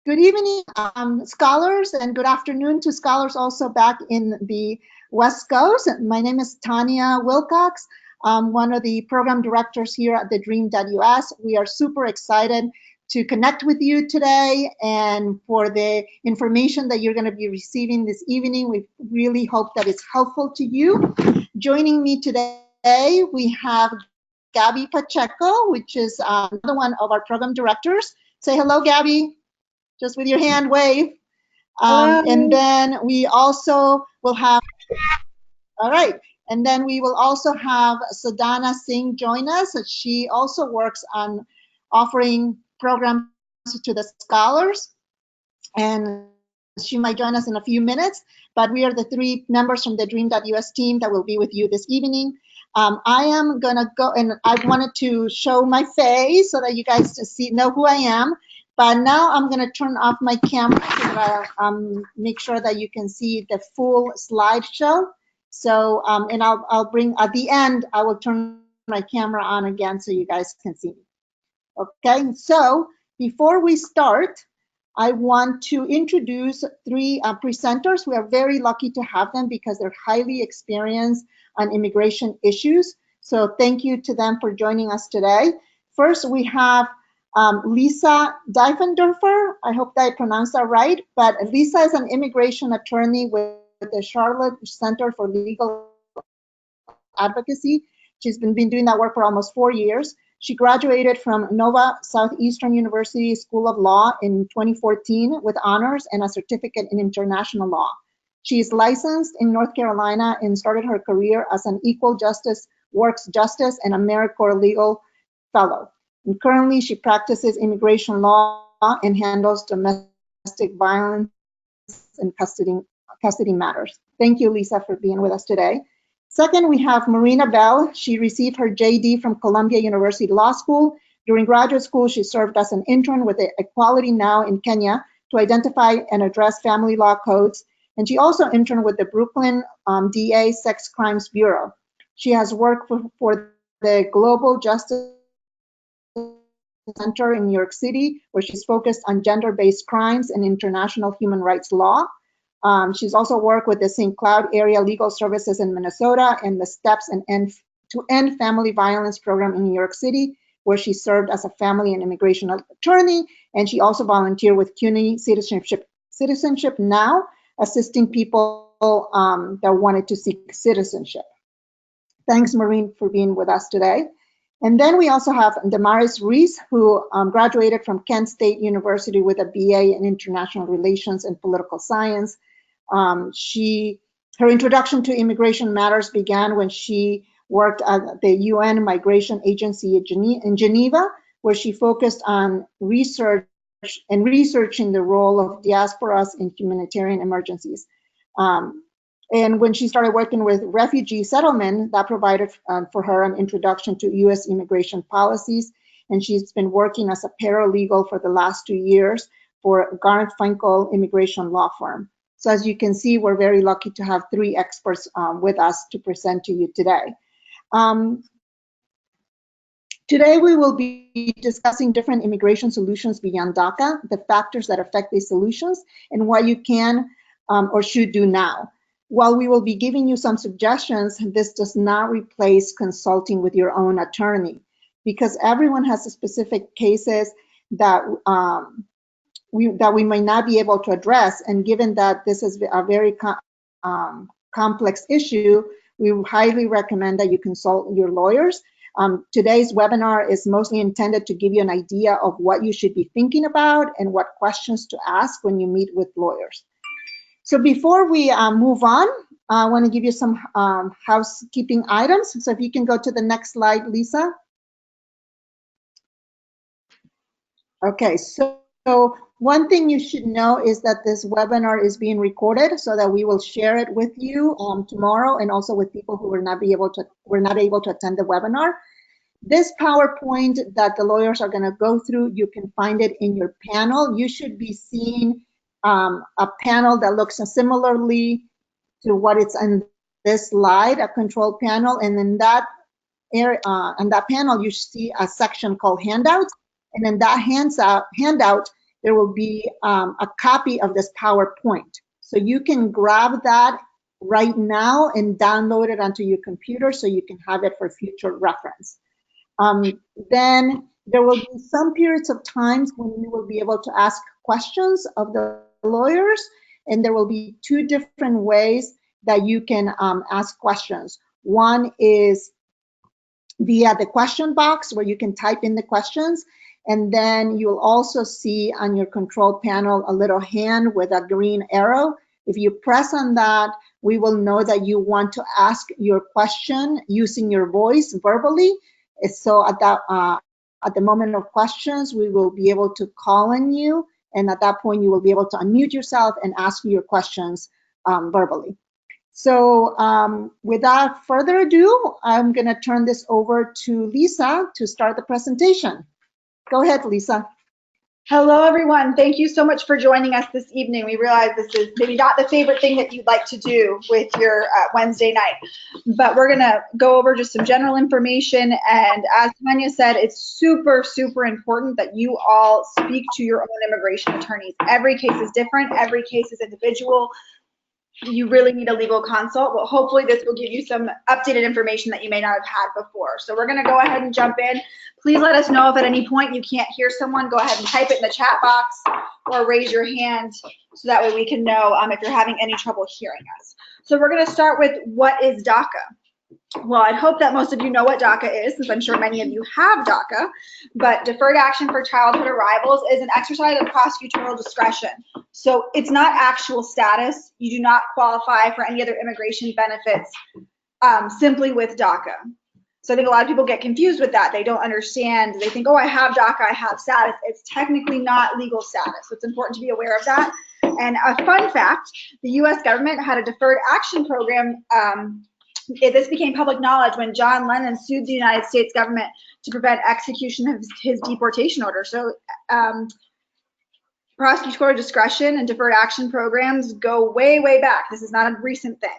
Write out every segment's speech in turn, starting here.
Good evening, scholars, and good afternoon to scholars also back in the West Coast. My name is Tanya Wilcox. I'm one of the program directors here at TheDream.Us. We are super excited to connect with you today and for the information that you're going to be receiving this evening. We really hope that it's helpful to you. Joining me today, we have Gabby Pacheco, which is another one of our program directors. Say hello, Gabby. Just with your hand wave. And then we also will have, all right. And then we will also have Sadhana Singh join us. She also works on offering programs to the scholars. And she might join us in a few minutes, but we are the three members from the Dream.Us team that will be with you this evening. I am gonna go, and I wanted to show my face so that you guys know who I am. But now I'm going to turn off my camera to make sure that you can see the full slideshow. So, and I'll bring, at the end, I will turn my camera on again so you guys can see me. Okay, so before we start, I want to introduce three presenters. We are very lucky to have them because they're highly experienced on immigration issues. So thank you to them for joining us today. First, we have Lisa Diefendorfer. I hope that I pronounced that right, but Lisa is an immigration attorney with the Charlotte Center for Legal Advocacy. She's been doing that work for almost 4 years. She graduated from Nova Southeastern University School of Law in 2014 with honors and a certificate in international law. She is licensed in North Carolina and started her career as an Equal Justice Works Justice and AmeriCorps Legal Fellow. And currently, she practices immigration law and handles domestic violence and custody matters. Thank you, Lisa, for being with us today. Second, we have Marina Bell. She received her JD from Columbia University Law School. During graduate school, she served as an intern with Equality Now in Kenya to identify and address family law codes. And she also interned with the Brooklyn DA Sex Crimes Bureau. She has worked for the Global Justice Center in New York City, where she's focused on gender-based crimes and international human rights law. She's also worked with the St. Cloud Area Legal Services in Minnesota and the Steps to End Family Violence program in New York City, where she served as a family and immigration attorney. And she also volunteered with CUNY Citizenship Now, assisting people that wanted to seek citizenship. Thanks, Maureen, for being with us today. And then we also have Damaris Reese, who graduated from Kent State University with a BA in International Relations and Political Science. Her introduction to immigration matters began when she worked at the UN Migration Agency in Geneva, where she focused on research and researching the role of diasporas in humanitarian emergencies. And when she started working with refugee settlement, that provided for her an introduction to US immigration policies. And she's been working as a paralegal for the last 2 years for Garfinkel Immigration Law Firm. So as you can see, we're very lucky to have three experts with us to present to you today. Today, we will be discussing different immigration solutions beyond DACA, the factors that affect these solutions, and what you can or should do now. While we will be giving you some suggestions, this does not replace consulting with your own attorney, because everyone has specific cases that we might not be able to address. And given that this is a very complex issue, we highly recommend that you consult your lawyers. Today's webinar is mostly intended to give you an idea of what you should be thinking about and what questions to ask when you meet with lawyers. So before we move on, I want to give you some housekeeping items. So if you can go to the next slide, Lisa. Okay, so one thing you should know is that this webinar is being recorded so that we will share it with you tomorrow, and also with people who were not able to attend the webinar. This PowerPoint that the lawyers are going to go through, you can find it in your panel. You should be seeing a panel that looks similarly to what it's in this slide, a control panel, and in that area, on that panel, you see a section called handouts, and in that handout, there will be a copy of this PowerPoint. So you can grab that right now and download it onto your computer so you can have it for future reference. Then there will be some periods of times when you will be able to ask questions of the lawyers, and there will be two different ways that you can ask questions. One is via the question box where you can type in the questions, and then you'll also see on your control panel a little hand with a green arrow. If you press on that, we will know that you want to ask your question using your voice verbally. So at the moment of questions, we will be able to call on you, and at that point, you will be able to unmute yourself and ask your questions verbally. So without further ado, I'm going to turn this over to Lisa to start the presentation. Go ahead, Lisa. Hello, everyone. Thank you so much for joining us this evening. We realize this is maybe not the favorite thing that you'd like to do with your Wednesday night, but we're going to go over just some general information. And as Tanya said, it's super, super important that you all speak to your own immigration attorneys. Every case is different. Every case is individual. You really need a legal consult, but hopefully this will give you some updated information that you may not have had before. So we're going to go ahead and jump in. Please let us know if at any point you can't hear someone. Go ahead and type it in the chat box or raise your hand so that way we can know if you're having any trouble hearing us. So we're going to start with what is DACA? Well, I hope that most of you know what DACA is, since I'm sure many of you have DACA, but Deferred Action for Childhood Arrivals is an exercise of prosecutorial discretion. So it's not actual status. You do not qualify for any other immigration benefits simply with DACA. So I think a lot of people get confused with that. They don't understand. They think, oh, I have DACA, I have status. It's technically not legal status. So it's important to be aware of that. And a fun fact, the US government had a deferred action program. This became public knowledge when John Lennon sued the United States government to prevent execution of his deportation order. So prosecutorial discretion and deferred action programs go way, way back. This is not a recent thing.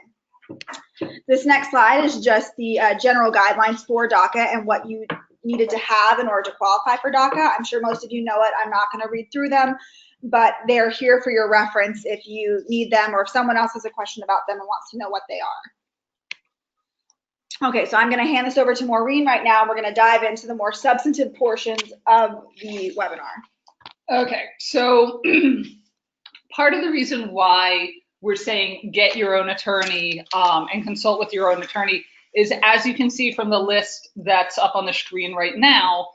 This next slide is just the general guidelines for DACA and what you needed to have in order to qualify for DACA. I'm sure most of you know it. I'm not going to read through them, but they're here for your reference if you need them or if someone else has a question about them and wants to know what they are. Okay, so I'm going to hand this over to Maureen right now. We're going to dive into the more substantive portions of the webinar. Okay, so part of the reason why we're saying get your own attorney and consult with your own attorney is, as you can see from the list that's up on the screen right now,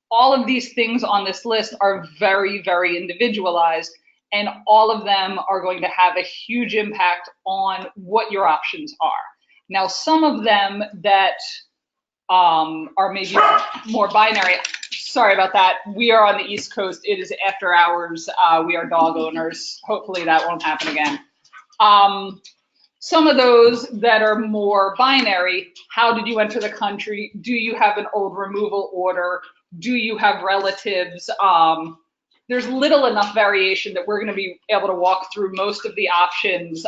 all of these things on this list are very, very individualized, and all of them are going to have a huge impact on what your options are. Now, some of them that are maybe more binary, sorry about that. We are on the East Coast. It is after hours. We are dog owners. Hopefully that won't happen again. Some of those that are more binary, how did you enter the country? Do you have an old removal order? Do you have relatives? There's little enough variation that we're going to be able to walk through most of the options.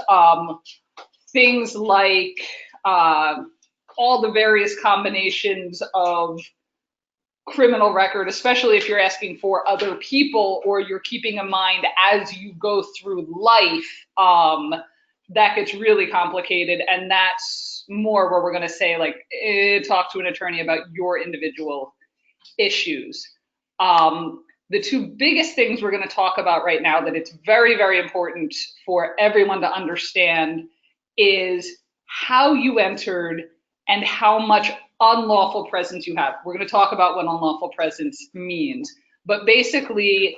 Things like all the various combinations of criminal record, especially if you're asking for other people or you're keeping in mind as you go through life, that gets really complicated. And that's more where we're going to say, like, talk to an attorney about your individual issues. The two biggest things we're going to talk about right now that it's very, very important for everyone to understand is how you entered and how much unlawful presence you have. We're going to talk about what unlawful presence means. But basically,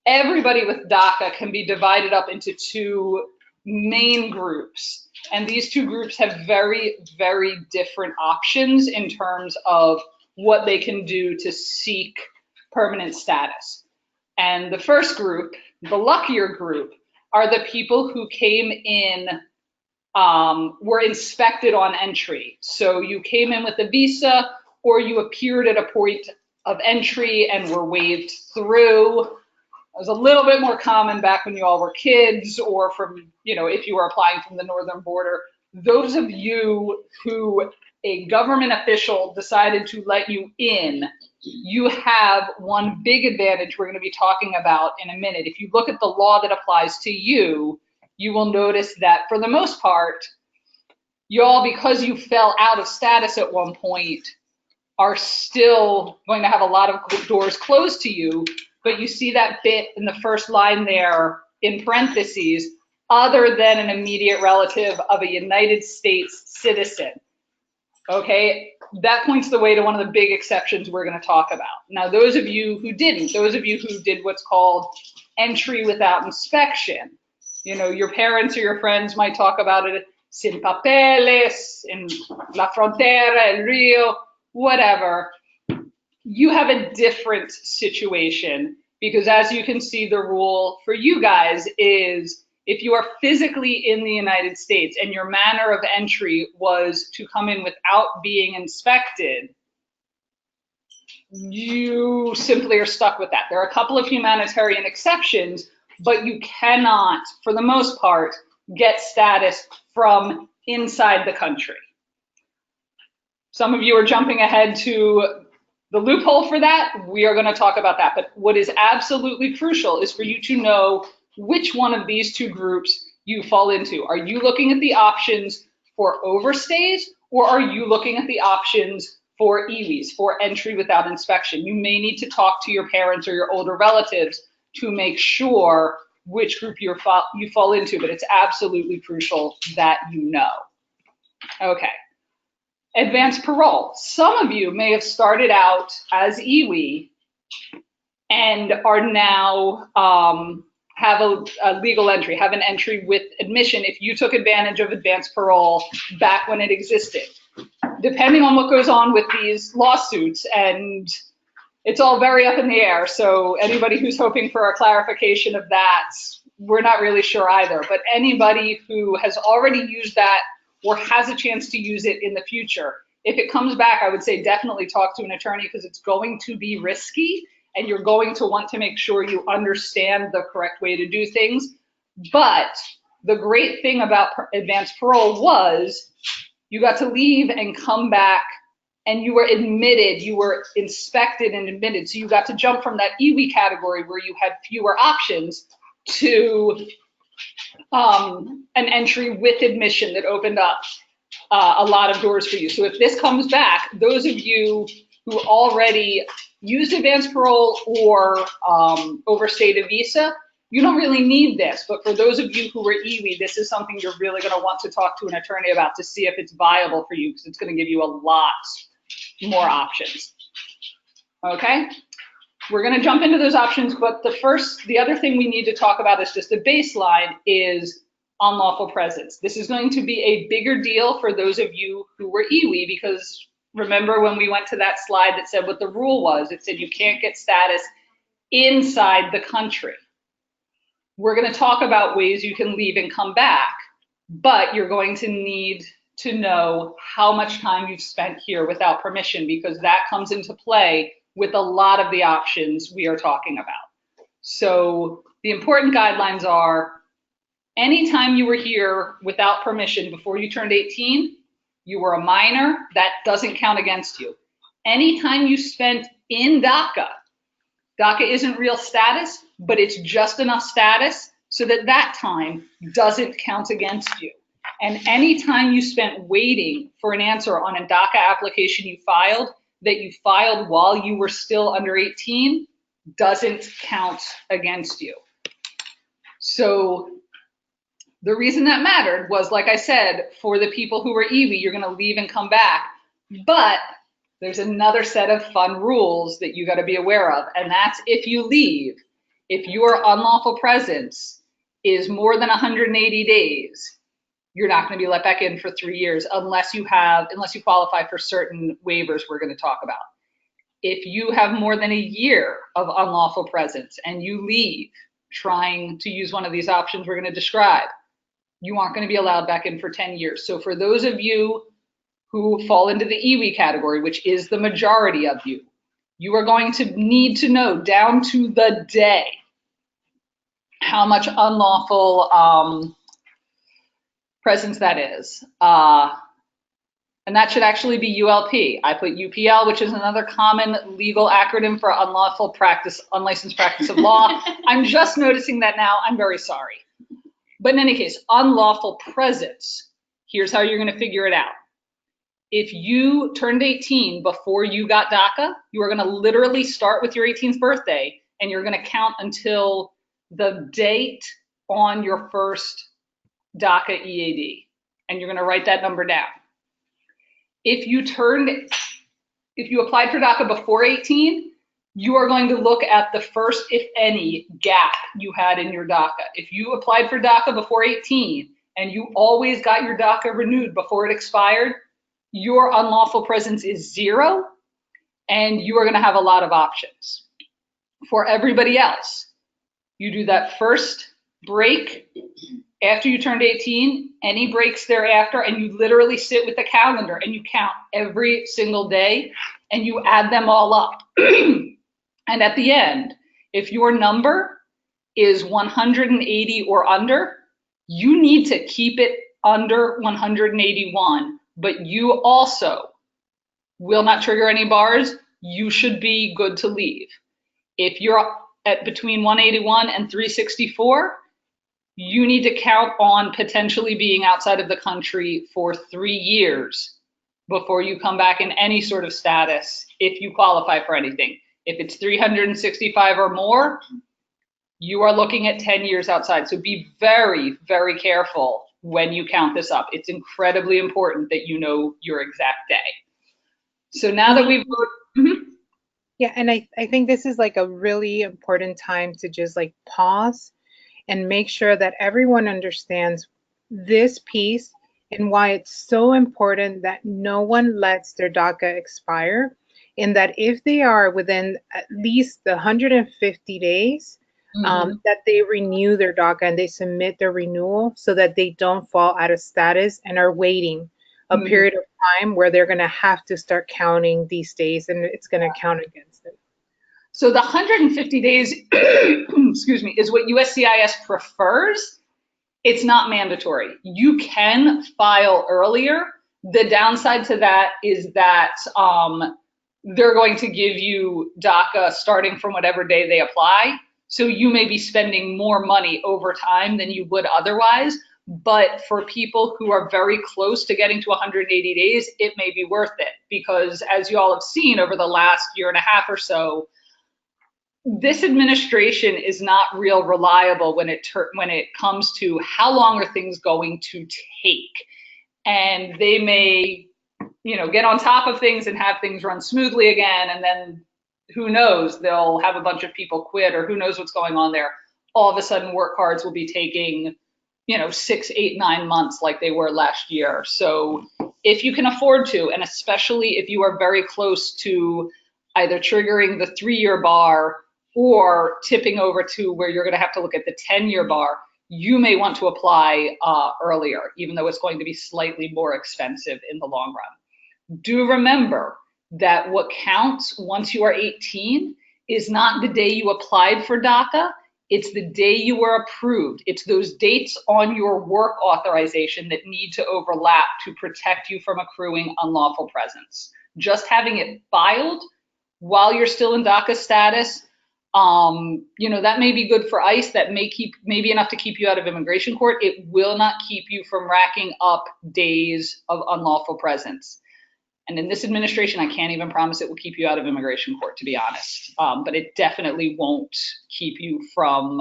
everybody with DACA can be divided up into two main groups. And these two groups have very, very different options in terms of what they can do to seek permanent status. And the first group, the luckier group, are the people who came in, were inspected on entry. So you came in with a visa, or you appeared at a point of entry and were waved through. It was a little bit more common back when you all were kids, or from, if you were applying from the northern border. Those of you who a government official decided to let you in you have one big advantage we're going to be talking about in a minute. If you look at the law that applies to you, you will notice that for the most part, y'all, because you fell out of status at one point, are still going to have a lot of doors closed to you. But you see that bit in the first line there in parentheses, other than an immediate relative of a United States citizen. Okay, that points the way to one of the big exceptions we're going to talk about. Now, those of you who didn't, those of you who did what's called entry without inspection, you know, your parents or your friends might talk about it sin papeles, in la frontera, el rio, whatever. You have a different situation because, as you can see, the rule for you guys is if you are physically in the United States and your manner of entry was to come in without being inspected, you simply are stuck with that. There are a couple of humanitarian exceptions, but you cannot, for the most part, get status from inside the country. Some of you are jumping ahead to the loophole for that. We are going to talk about that. But what is absolutely crucial is for you to know which one of these two groups you fall into. Are you looking at the options for overstays, or are you looking at the options for EWIs, for entry without inspection? You may need to talk to your parents or your older relatives to make sure which group you fall into, but it's absolutely crucial that you know. Okay. Advanced parole. Some of you may have started out as EWI and are now have a legal entry, have an entry with admission if you took advantage of advanced parole back when it existed. Depending on what goes on with these lawsuits, and it's all very up in the air, so anybody who's hoping for a clarification of that, we're not really sure either. But anybody who has already used that or has a chance to use it in the future, if it comes back, I would say definitely talk to an attorney because it's going to be risky and you're going to want to make sure you understand the correct way to do things. But the great thing about advanced parole was you got to leave and come back and you were admitted, you were inspected and admitted. So you got to jump from that EWI category where you had fewer options to an entry with admission that opened up a lot of doors for you. So if this comes back, those of you who already used advanced parole or overstayed a visa, you don't really need this. But for those of you who are EWI, this is something you're really going to want to talk to an attorney about to see if it's viable for you, because it's going to give you a lot more options. Okay? We're going to jump into those options, but the other thing we need to talk about is just a baseline is unlawful presence. This is going to be a bigger deal for those of you who were EWI, because remember when we went to that slide that said what the rule was, it said you can't get status inside the country. We're going to talk about ways you can leave and come back, but you're going to need to know how much time you've spent here without permission, because that comes into play with a lot of the options we are talking about. So the important guidelines are anytime you were here without permission before you turned 18, you were a minor, that doesn't count against you. Anytime you spent in DACA, DACA isn't real status, but it's just enough status so that that time doesn't count against you. And anytime you spent waiting for an answer on a DACA application you filed, that you filed while you were still under 18, doesn't count against you. So the reason that mattered was, like I said, for the people who were EWI, you're going to leave and come back. But there's another set of fun rules that you got to be aware of, and that's if you leave, if your unlawful presence is more than 180 days, you're not going to be let back in for 3 years unless you qualify for certain waivers we're going to talk about. If you have more than a year of unlawful presence and you leave trying to use one of these options we're going to describe, you aren't going to be allowed back in for 10 years. So for those of you who fall into the EWI category, which is the majority of you, you are going to need to know down to the day how much unlawful presence that is. And that should actually be ULP. I put UPL, which is another common legal acronym for unlawful practice, unlicensed practice of law. I'm just noticing that now. I'm very sorry. But in any case, unlawful presence. Here's how you're going to figure it out. If you turned 18 before you got DACA, you are going to literally start with your 18th birthday, and you're going to count until the date on your first DACA EAD. And you're going to write that number down. If you applied for DACA before 18, you are going to look at the first, if any, gap you had in your DACA. If you applied for DACA before 18 and you always got your DACA renewed before it expired, your unlawful presence is 0, and you are going to have a lot of options. For everybody else, you do that first break after you turned 18, any breaks thereafter, and you literally sit with the calendar and you count every single day and you add them all up. And at the end, if your number is 180 or under, you need to keep it under 181, but you also will not trigger any bars. You should be good to leave. If you're at between 181 and 364, you need to count on potentially being outside of the country for 3 years before you come back in any sort of status if you qualify for anything. If it's 365 or more, you are looking at 10 years outside. So be very, very careful when you count this up. It's incredibly important that you know your exact day. So now that we've Yeah, and I think this is like a really important time to just like pause and make sure that everyone understands this piece and why it's so important that no one lets their DACA expire, and that if they are within at least the 150 days, that they renew their DACA and they submit their renewal so that they don't fall out of status and are waiting a period of time where they're going to have to start counting these days and it's going to count against them. So the 150 days, excuse me, is what USCIS prefers. It's not mandatory. You can file earlier. The downside to that is that they're going to give you DACA starting from whatever day they apply. So you may be spending more money over time than you would otherwise. But for people who are very close to getting to 180 days, it may be worth it, because as you all have seen over the last year and a half or so, this administration is not real reliable when it comes to how long are things going to take. And they may, get on top of things and have things run smoothly again, and then who knows, they'll have a bunch of people quit, or who knows what's going on there. All of a sudden work cards will be taking 6, 8, 9 months like they were last year. So if you can afford to, and especially if you are very close to either triggering the 3-year bar or tipping over to where you're going to have to look at the 10-year bar, you may want to apply earlier, even though it's going to be slightly more expensive in the long run. Do remember that what counts once you are 18 is not the day you applied for DACA. It's the day you were approved. It's those dates on your work authorization that need to overlap to protect you from accruing unlawful presence. Just having it filed while you're still in DACA status, that may be good for ICE. That may be enough to keep you out of immigration court. It will not keep you from racking up days of unlawful presence. And in this administration, I can't even promise it will keep you out of immigration court, to be honest. But it definitely won't keep you from,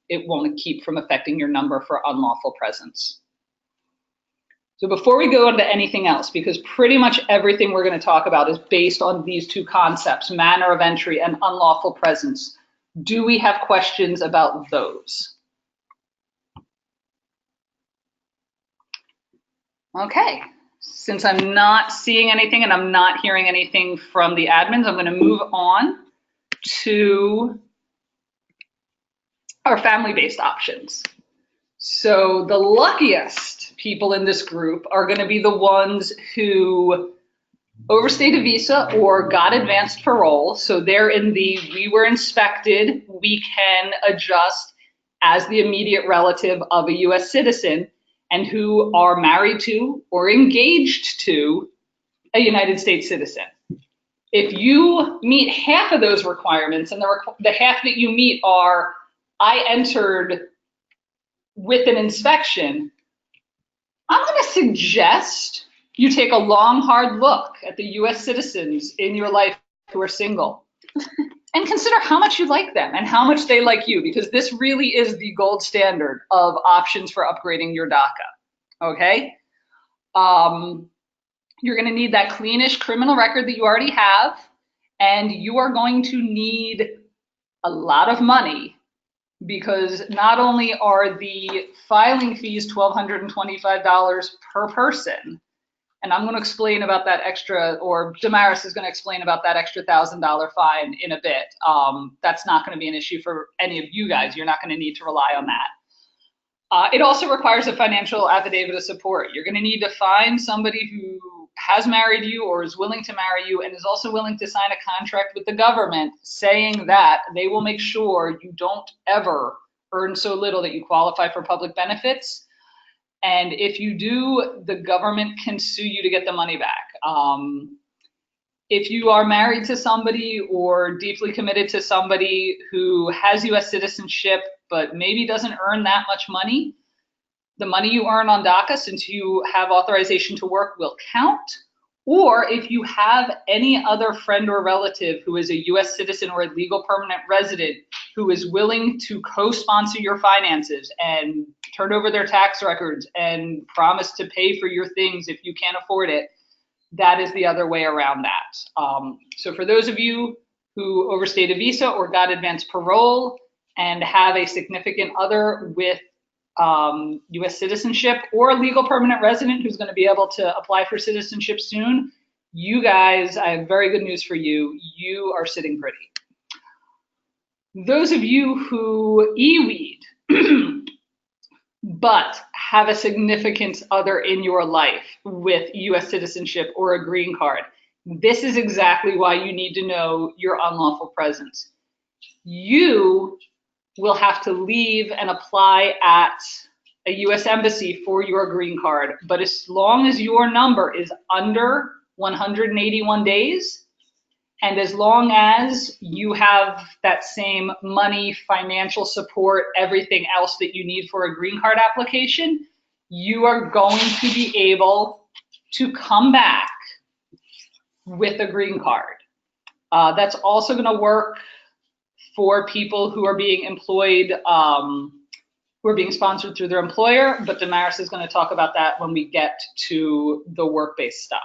affecting your number for unlawful presence. So before we go into anything else, because pretty much everything we're going to talk about is based on these two concepts, manner of entry and unlawful presence, do we have questions about those? Okay. Since I'm not seeing anything and I'm not hearing anything from the admins, I'm going to move on to our family-based options. So the luckiest people in this group are going to be the ones who overstayed a visa or got advanced parole. So they're in the we were inspected, we can adjust as the immediate relative of a US citizen. and who are married to or engaged to a United States citizen. If you meet half of those requirements, and the half that you meet are, I entered with an inspection, I'm going to suggest you take a long, hard look at the US citizens in your life who are single and consider how much you like them and how much they like you, because this really is the gold standard of options for upgrading your DACA, okay? You're going to need that cleanish criminal record that you already have, and you are going to need a lot of money, because not only are the filing fees $1,225 per person, and I'm going to explain about that extra, or Damaris is going to explain about that extra $1,000 fine in a bit. That's not going to be an issue for any of you guys. You're not going to need to rely on that. It also requires a financial affidavit of support. You're going to need to find somebody who has married you or is willing to marry you and is also willing to sign a contract with the government saying that they will make sure you don't ever earn so little that you qualify for public benefits. And if you do, the government can sue you to get the money back. If you are married to somebody or deeply committed to somebody who has US citizenship but maybe doesn't earn that much money, the money you earn on DACA, since you have authorization to work, will count. Or if you have any other friend or relative who is a US citizen or a legal permanent resident who is willing to co-sponsor your finances and turn over their tax records and promise to pay for your things if you can't afford it, that is the other way around that. So for those of you who overstayed a visa or got advanced parole and have a significant other with US citizenship or a legal permanent resident who's going to be able to apply for citizenship soon, you guys, I have very good news for you. You are sitting pretty. Those of you who e-weed but have a significant other in your life with US citizenship or a green card, this is exactly why you need to know your unlawful presence. You will have to leave and apply at a US embassy for your green card. But as long as your number is under 181 days, and as long as you have that same money, financial support, everything else that you need for a green card application, you are going to be able to come back with a green card. That's also going to work for people who are being employed, who are being sponsored through their employer, but Damaris is going to talk about that when we get to the work-based stuff.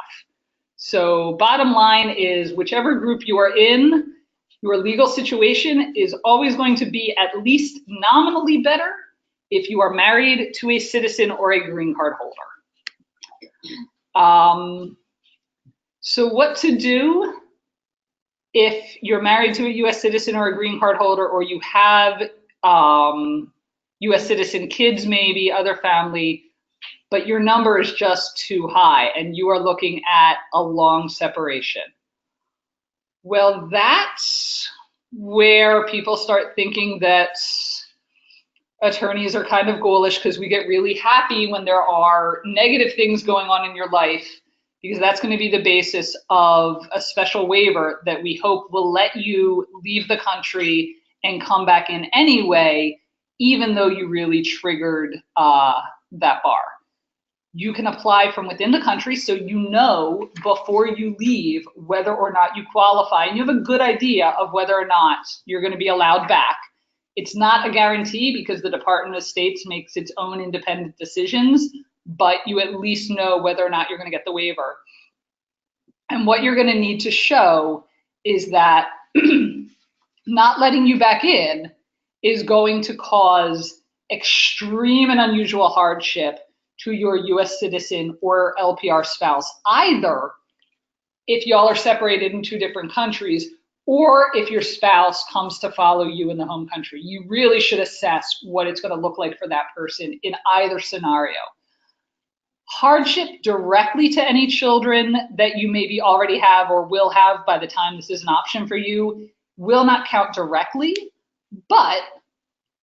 So bottom line is, whichever group you are in, your legal situation is always going to be at least nominally better if you are married to a citizen or a green card holder. So what to do if you're married to a US citizen or a green card holder, or you have US citizen kids, maybe other family, but your number is just too high and you are looking at a long separation. Well, that's where people start thinking that attorneys are kind of ghoulish, because we get really happy when there are negative things going on in your life, because that's going to be the basis of a special waiver that we hope will let you leave the country and come back in anyway, even though you really triggered that bar. You can apply from within the country, so you know before you leave whether or not you qualify, and you have a good idea of whether or not you're going to be allowed back. It's not a guarantee, because the Department of State makes its own independent decisions, but you at least know whether or not you're going to get the waiver. And what you're going to need to show is that not letting you back in is going to cause extreme and unusual hardship to your US citizen or LPR spouse, either if y'all are separated in two different countries, or if your spouse comes to follow you in the home country. You really should assess what it's going to look like for that person in either scenario. Hardship directly to any children that you maybe already have or will have by the time this is an option for you will not count directly, but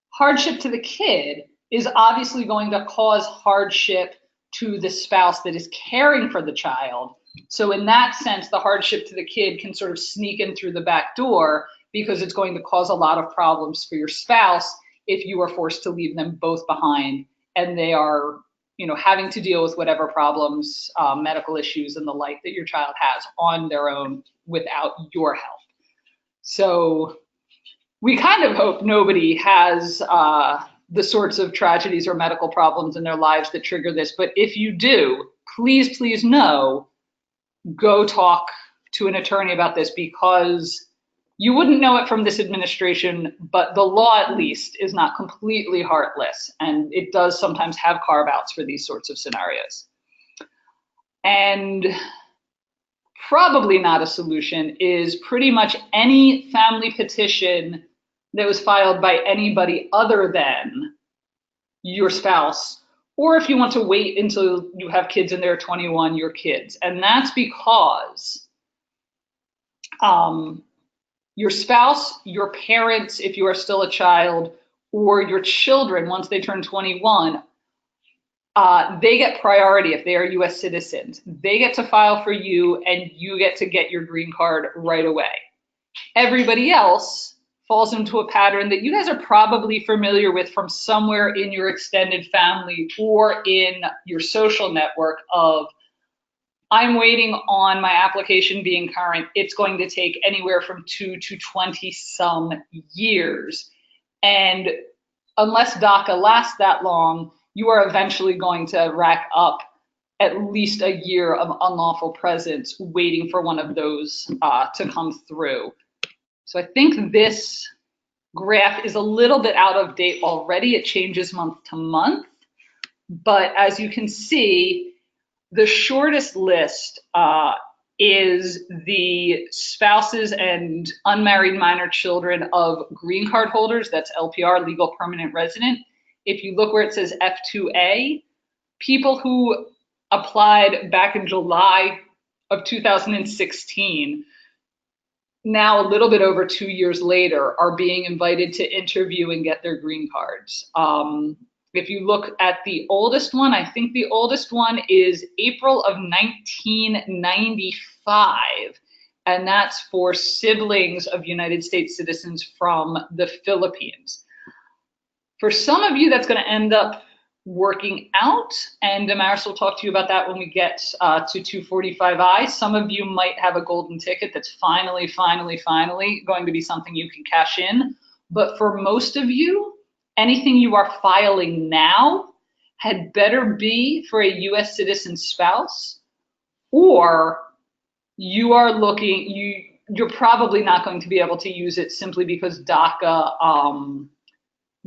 hardship to the kid is obviously going to cause hardship to the spouse that is caring for the child. So in that sense, the hardship to the kid can sort of sneak in through the back door, because it's going to cause a lot of problems for your spouse if you are forced to leave them both behind and they are, having to deal with whatever problems, medical issues and the like that your child has on their own without your help. So we kind of hope nobody has the sorts of tragedies or medical problems in their lives that trigger this. But if you do, please, please know, go talk to an attorney about this, because you wouldn't know it from this administration, but the law at least is not completely heartless, and it does sometimes have carve-outs for these sorts of scenarios. And probably not a solution is pretty much any family petition that was filed by anybody other than your spouse, or if you want to wait until you have kids and they're 21, your kids. And that's because your spouse, your parents, if you are still a child, or your children, once they turn 21, they get priority if they are US citizens. They get to file for you and you get to get your green card right away. Everybody else falls into a pattern that you guys are probably familiar with from somewhere in your extended family or in your social network of, I'm waiting on my application being current. It's going to take anywhere from 2 to 20 some years. And unless DACA lasts that long, you are eventually going to rack up at least a year of unlawful presence waiting for one of those to come through. So I think this graph is a little bit out of date already. It changes month to month. But as you can see, the shortest list is the spouses and unmarried minor children of green card holders. That's LPR, legal permanent resident. If you look where it says F2A, people who applied back in July of 2016, now a little bit over 2 years later, are being invited to interview and get their green cards. If you look at the oldest one, I think the oldest one is April of 1995, and that's for siblings of United States citizens from the Philippines. For some of you, that's going to end up working out, and Damaris will talk to you about that when we get to 245I. Some of you might have a golden ticket that's finally going to be something you can cash in. But for most of you, anything you are filing now had better be for a US citizen spouse, or you are looking, you're probably not going to be able to use it simply because DACA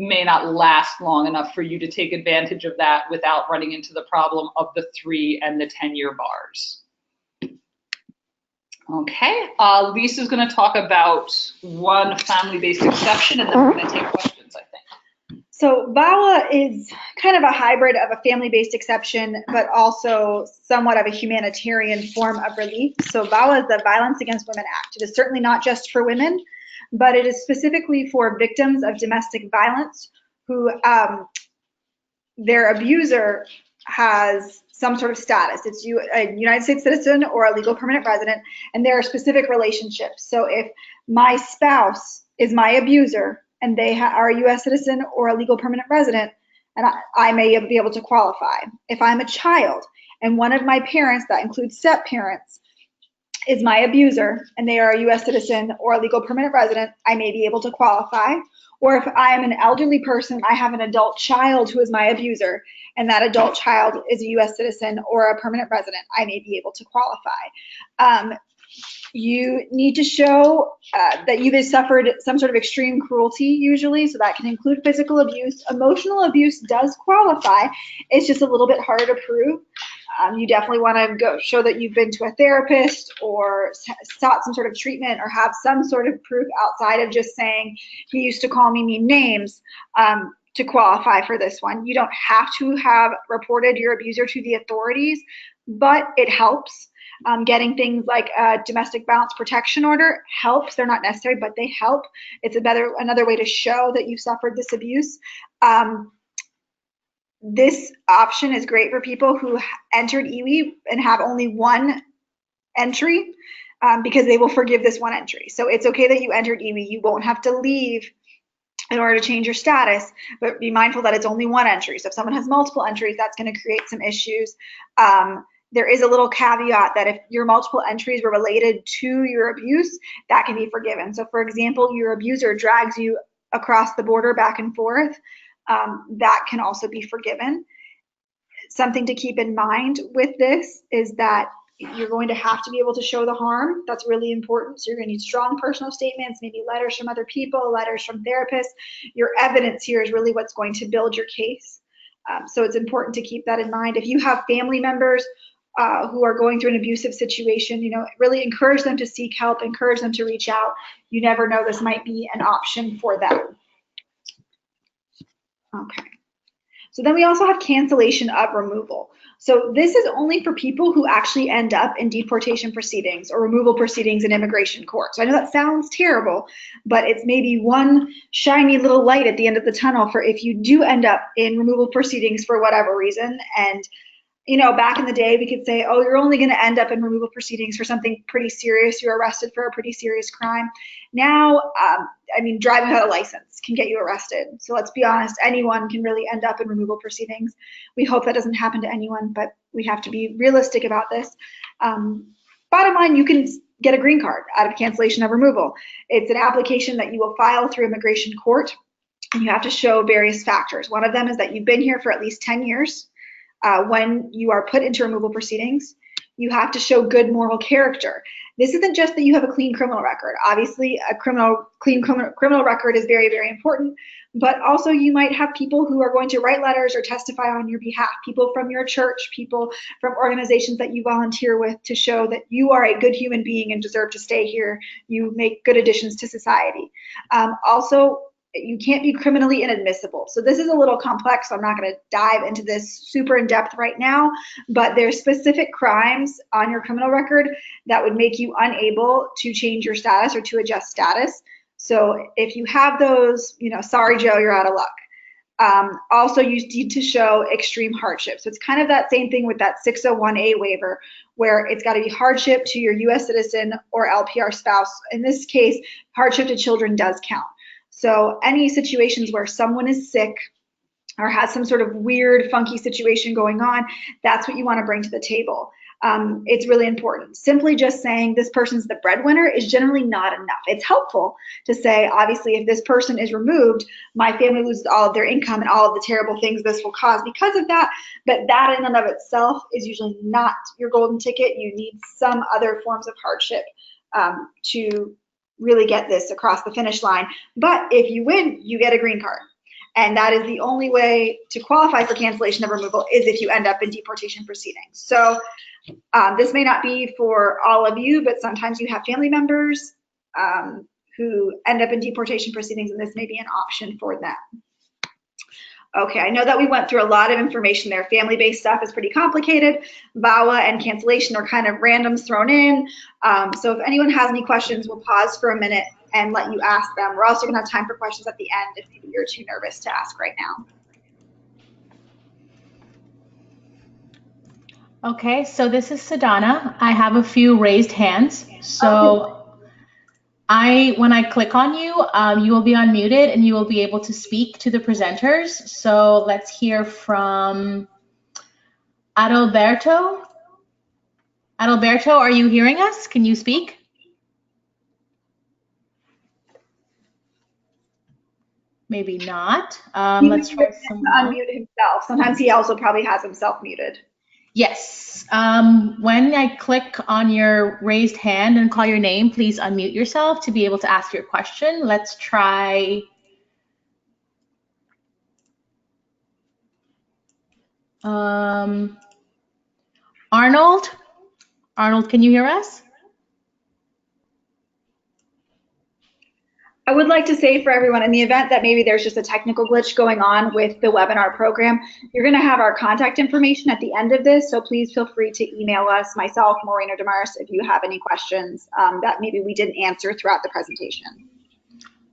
may not last long enough for you to take advantage of that without running into the problem of the 3 and the 10-year bars. Okay, Lisa's going to talk about one family-based exception, and then we're going to take questions, I think. So VAWA is kind of a hybrid of a family-based exception, but also somewhat of a humanitarian form of relief. So VAWA is the Violence Against Women Act. It is certainly not just for women, but it is specifically for victims of domestic violence who their abuser has some sort of status. It's a United States citizen or a legal permanent resident, and there are specific relationships. So if my spouse is my abuser and they are a US citizen or a legal permanent resident, and I may be able to qualify. If I'm a child and one of my parents, that includes Sept parents, is my abuser and they are a US citizen or a legal permanent resident, I may be able to qualify. Or if I am an elderly person, I have an adult child who is my abuser, and that adult child is a US citizen or a permanent resident, I may be able to qualify. You need to show that you've suffered some sort of extreme cruelty usually, so that can include physical abuse. Emotional abuse does qualify. It's just a little bit harder to prove. You definitely want to show that you've been to a therapist or sought some sort of treatment or have some sort of proof outside of just saying, he used to call me mean names, to qualify for this one. You don't have to have reported your abuser to the authorities, but it helps. Getting things like a domestic violence protection order helps. They're not necessary, but they help. It's another way to show that you suffered this abuse. this option is great for people who entered EWI and have only one entry, because they will forgive this one entry. So it's okay that you entered EWI. You won't have to leave in order to change your status, but be mindful that it's only one entry. So if someone has multiple entries, that's going to create some issues. There is a little caveat that if your multiple entries were related to your abuse, that can be forgiven. So for example, your abuser drags you across the border back and forth, that can also be forgiven. Something to keep in mind with this is that you're going to have to be able to show the harm. That's really important. So you're going to need strong personal statements, maybe letters from other people, letters from therapists. Your evidence here is really what's going to build your case. So it's important to keep that in mind. If you have family members who are going through an abusive situation, really encourage them to seek help, encourage them to reach out. You never know, this might be an option for them. Okay. So then we also have cancellation of removal. So this is only for people who actually end up in deportation proceedings or removal proceedings in immigration court. So I know that sounds terrible, but it's maybe one shiny little light at the end of the tunnel for if you do end up in removal proceedings for whatever reason. And back in the day, we could say, oh, you're only going to end up in removal proceedings for something pretty serious. You're arrested for a pretty serious crime. Now, driving without a license can get you arrested. So let's be honest, anyone can really end up in removal proceedings. We hope that doesn't happen to anyone, but we have to be realistic about this. Bottom line, you can get a green card out of cancellation of removal. It's an application that you will file through immigration court, and you have to show various factors. One of them is that you've been here for at least 10 years. When you are put into removal proceedings, you have to show good moral character. This isn't just that you have a clean criminal record. Obviously, a clean criminal record is very, very important, but also you might have people who are going to write letters or testify on your behalf, people from your church, people from organizations that you volunteer with, to show that you are a good human being and deserve to stay here. You make good additions to society. Also, you can't be criminally inadmissible. So this is a little complex, so I'm not going to dive into this super in depth right now, but there's specific crimes on your criminal record that would make you unable to change your status or to adjust status. So if you have those, sorry, Joe, you're out of luck. Also, you need to show extreme hardship. So it's kind of that same thing with that 601A waiver, where it's got to be hardship to your U.S. citizen or LPR spouse. In this case, hardship to children does count. So any situations where someone is sick or has some sort of weird, funky situation going on, that's what you want to bring to the table. It's really important. Simply just saying this person's the breadwinner is generally not enough. It's helpful to say, obviously, if this person is removed, my family loses all of their income and all of the terrible things this will cause because of that. But that in and of itself is usually not your golden ticket. You need some other forms of hardship to really get this across the finish line. But if you win, you get a green card. And that is the only way to qualify for cancellation of removal, is if you end up in deportation proceedings. So this may not be for all of you, but sometimes you have family members who end up in deportation proceedings, and this may be an option for them. Okay, I know that we went through a lot of information there. Family-based stuff is pretty complicated. VAWA and cancellation are kind of randoms thrown in. So if anyone has any questions, we'll pause for a minute and let you ask them. We're also gonna have time for questions at the end if maybe you're too nervous to ask right now. Okay, so this is Sadana. I have a few raised hands. So when I click on you, you will be unmuted and you will be able to speak to the presenters. So let's hear from Adalberto. Adalberto, are you hearing us? Can you speak? Maybe not. Let's try someone else. Unmute himself. Sometimes he also probably has himself muted. Yes. When I click on your raised hand and call your name, please unmute yourself to be able to ask your question. Let's try Arnold. Arnold, can you hear us? I would like to say for everyone, in the event that maybe there's just a technical glitch going on with the webinar program, you're going to have our contact information at the end of this, so please feel free to email us, myself, Maureen or Damaris, if you have any questions that maybe we didn't answer throughout the presentation.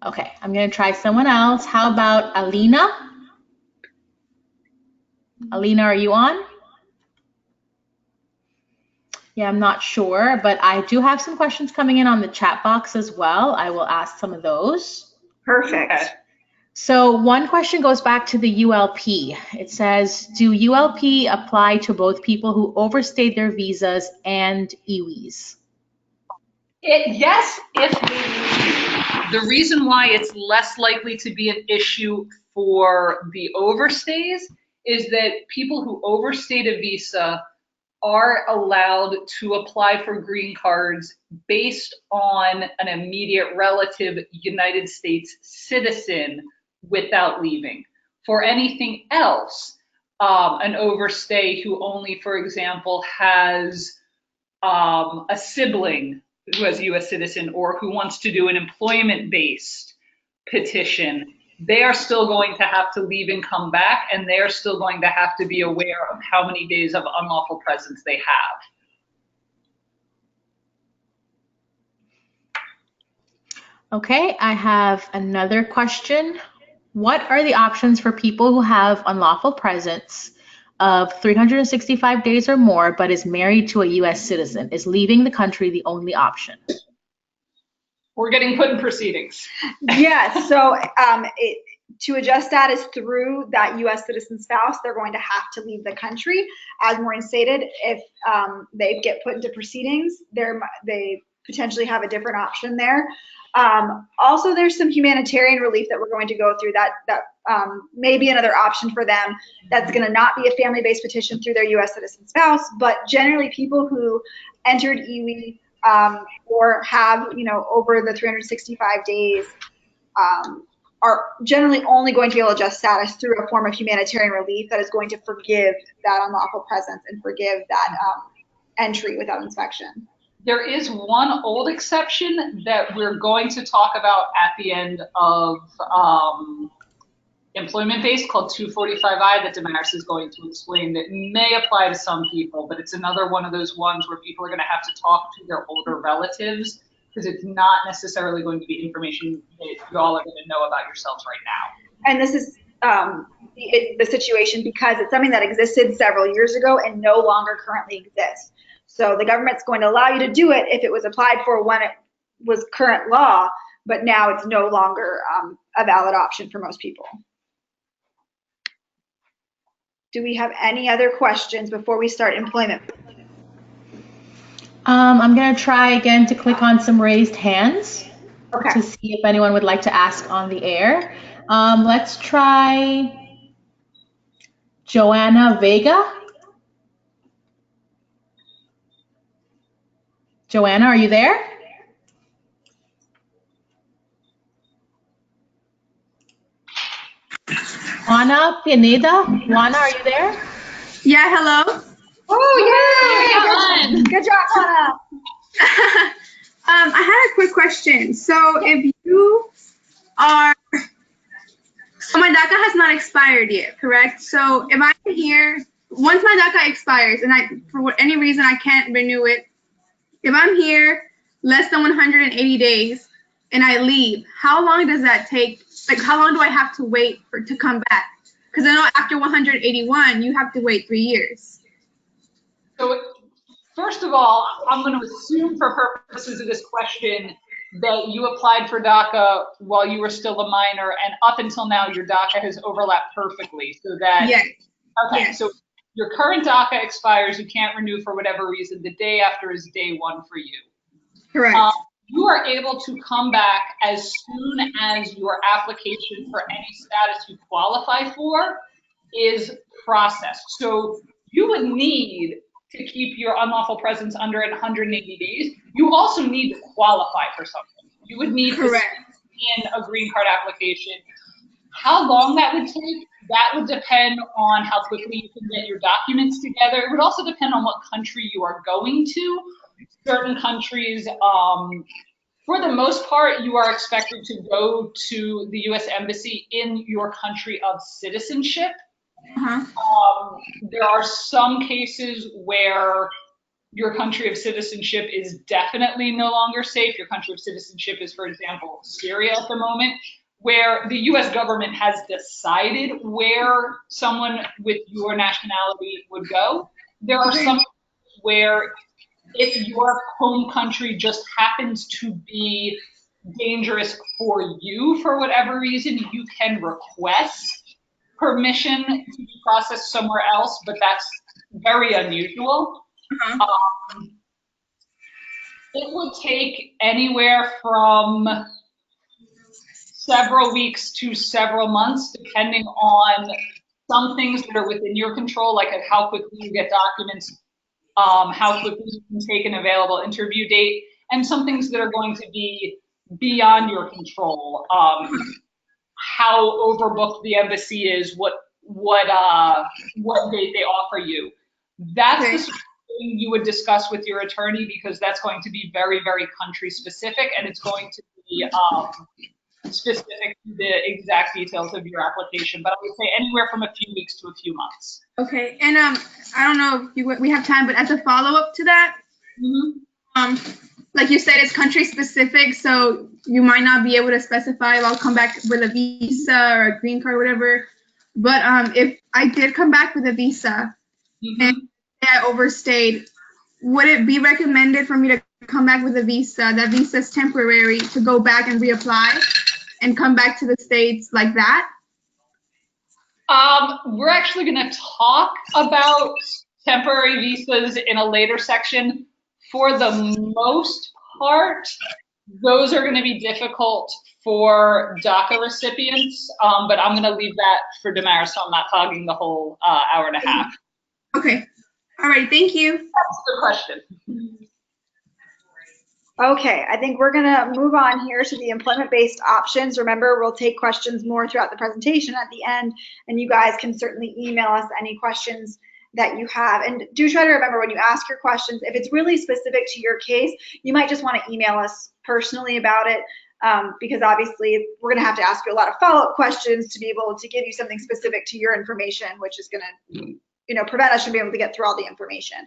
Okay, I'm going to try someone else. How about Alina? Alina, are you on? Yeah, I'm not sure, but I do have some questions coming in on the chat box as well. I will ask some of those. Perfect. Okay. So one question goes back to the ULP. It says, do ULP apply to both people who overstayed their visas and EWIs? Yes, if the reason why it's less likely to be an issue for the overstays is that people who overstayed a visa are allowed to apply for green cards based on an immediate relative United States citizen without leaving. For anything else, an overstay who only, for example, has a sibling who has a US citizen or who wants to do an employment-based petition, they are still going to have to leave and come back, and they're still going to have to be aware of how many days of unlawful presence they have. Okay, I have another question. What are the options for people who have unlawful presence of 365 days or more, but is married to a US citizen? Is leaving the country the only option? We're getting put in proceedings. Yes, so to adjust status through that U.S. citizen spouse, they're going to have to leave the country. As Maureen stated, if they get put into proceedings, they potentially have a different option there. Also, there's some humanitarian relief that we're going to go through that may be another option for them. That's going to not be a family-based petition through their U.S. citizen spouse, but generally people who entered EWI or have, over the 365 days are generally only going to be able to adjust status through a form of humanitarian relief that is going to forgive that unlawful presence and forgive that entry without inspection. There is one old exception that we're going to talk about at the end of employment-based called 245I that Damaris is going to explain that may apply to some people, but it's another one of those ones where people are going to have to talk to their older relatives because it's not necessarily going to be information that you all are going to know about yourselves right now. And this is the situation because it's something that existed several years ago and no longer currently exists. So the government's going to allow you to do it if it was applied for when it was current law, but now it's no longer a valid option for most people. Do we have any other questions before we start employment? I'm going to try again to click on some raised hands to see if anyone would like to ask on the air. Let's try Joanna Vega. Joanna, are you there? Juana Pineda. Juana, are you there? Yeah, hello. Oh, yeah. Good job, Juana. I had a quick question. So if you are, so my DACA has not expired yet, correct? So if I'm here, once my DACA expires and for any reason I can't renew it, if I'm here less than 180 days and I leave, how long does that take? Like, how long do I have to wait to come back? Because I know after 181, you have to wait 3 years. So first of all, I'm going to assume for purposes of this question that you applied for DACA while you were still a minor, and up until now, your DACA has overlapped perfectly. So that, yes. Okay, yes. So your current DACA expires, you can't renew for whatever reason. The day after is day one for you. Correct. You are able to come back as soon as your application for any status you qualify for is processed. So you would need to keep your unlawful presence under 180 days. You also need to qualify for something. You would need to in a green card application. How long that would take, that would depend on how quickly you can get your documents together. It would also depend on what country you are going to. Certain countries, for the most part, you are expected to go to the U.S. Embassy in your country of citizenship. There are some cases where your country of citizenship is definitely no longer safe. Your country of citizenship is, for example, Syria at the moment. where the US government has decided where someone with your nationality would go. There are some where if your home country just happens to be dangerous for you for whatever reason, you can request permission to be processed somewhere else, but that's very unusual. It would take anywhere from several weeks to several months, depending on some things that are within your control, like how quickly you get documents, how quickly you can take an available interview date, and some things that are going to be beyond your control. How overbooked the embassy is, what date they offer you. That's the sort of thing you would discuss with your attorney, because that's going to be very, very country specific, and it's going to be specific to the exact details of your application. But I would say anywhere from a few weeks to a few months. Okay, and I don't know if we have time, but as a follow-up to that, like you said, it's country specific, so you might not be able to specify if I'll come back with a visa or a green card or whatever. But if I did come back with a visa and I overstayed, would it be recommended for me to come back with a visa? That visa is temporary, to go back and reapply and come back to the States like that? We're actually going to talk about temporary visas in a later section. For the most part, those are going to be difficult for DACA recipients, but I'm going to leave that for Damaris, so I'm not hogging the whole hour and a half. Okay. All right. Thank you. That's a good question. Okay, I think we're gonna move on here to the employment-based options. Remember, we'll take questions more throughout the presentation at the end, and you guys can certainly email us any questions that you have. And do try to remember, when you ask your questions, if it's really specific to your case, you might just want to email us personally about it, because obviously we're gonna have to ask you a lot of follow-up questions to be able to give you something specific to your information, which is gonna prevent us from being able to get through all the information.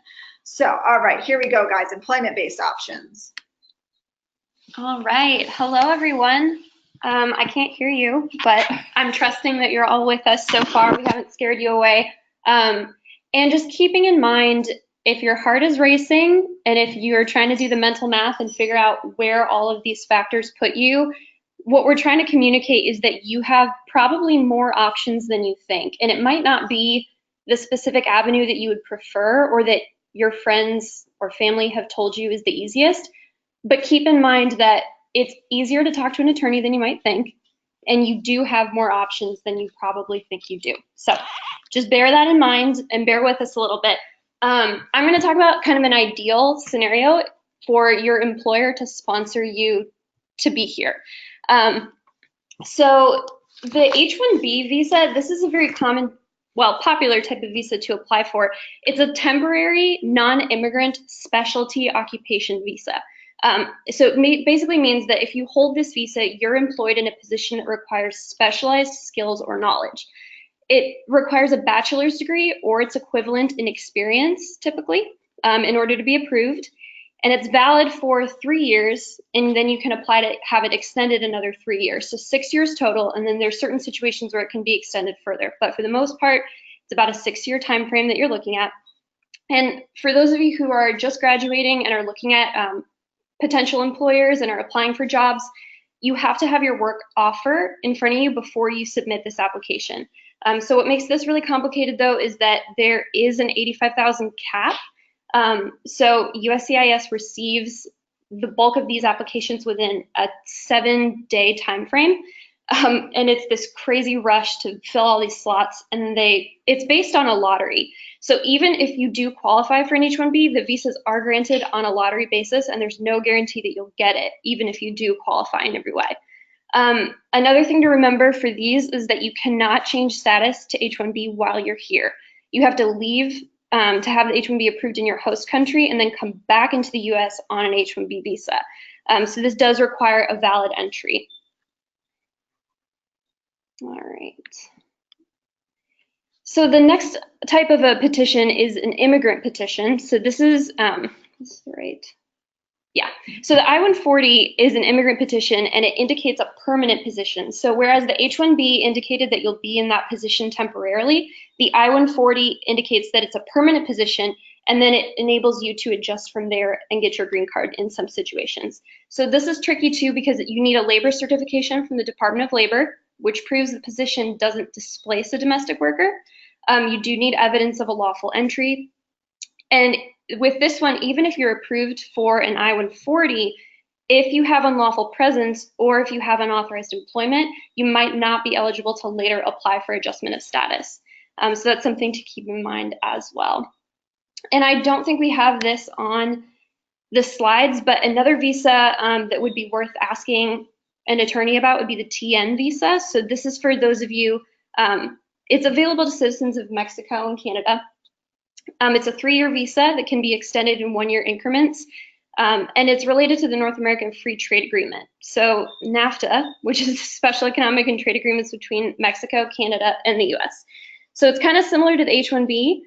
So, all right, here we go, guys, employment-based options. All right. Hello, everyone. I can't hear you, but I'm trusting that you're all with us so far. We haven't scared you away. And just keeping in mind, if your heart is racing and if you're trying to do the mental math and figure out where all of these factors put you, what we're trying to communicate is that you have probably more options than you think. And it might not be the specific avenue that you would prefer or that your friends or family have told you is the easiest. But keep in mind that it's easier to talk to an attorney than you might think, and you do have more options than you probably think you do. So just bear that in mind and bear with us a little bit. I'm going to talk about kind of an ideal scenario for your employer to sponsor you to be here. So the H1B visa, this is a very common, popular type of visa to apply for. It's a temporary non-immigrant specialty occupation visa. So it basically means that if you hold this visa, you're employed in a position that requires specialized skills or knowledge. It requires a bachelor's degree or its equivalent in experience, typically, in order to be approved. And it's valid for 3 years, and then you can apply to have it extended another 3 years. So 6 years total, and then there's certain situations where it can be extended further. But for the most part, it's about a 6-year time frame that you're looking at. And for those of you who are just graduating and are looking at potential employers and are applying for jobs, you have to have your work offer in front of you before you submit this application. So what makes this really complicated, though, is that there is an 85,000 cap. So USCIS receives the bulk of these applications within a 7-day time frame. And it's this crazy rush to fill all these slots, and it's based on a lottery. So even if you do qualify for an H1B, the visas are granted on a lottery basis, and there's no guarantee that you'll get it, even if you do qualify in every way. Another thing to remember for these is that you cannot change status to H1B while you're here. You have to leave to have the H1B approved in your host country and then come back into the US on an H1B visa. So this does require a valid entry. All right. So the next type of a petition is an immigrant petition. So this is right. Yeah. So the I-140 is an immigrant petition, and it indicates a permanent position. So whereas the H1B indicated that you'll be in that position temporarily, the I-140 indicates that it's a permanent position, and then it enables you to adjust from there and get your green card in some situations. So this is tricky too, because you need a labor certification from the Department of Labor, which proves the position doesn't displace a domestic worker. You do need evidence of a lawful entry. And with this one, even if you're approved for an I-140, if you have unlawful presence or if you have unauthorized employment, you might not be eligible to later apply for adjustment of status. So that's something to keep in mind as well. And I don't think we have this on the slides, but another visa that would be worth asking an attorney about would be the TN visa. So this is for those of you, it's available to citizens of Mexico and Canada. It's a 3-year visa that can be extended in 1-year increments. And it's related to the North American Free Trade Agreement. So NAFTA, which is Special Economic and Trade Agreements between Mexico, Canada, and the US. So it's kind of similar to the H1B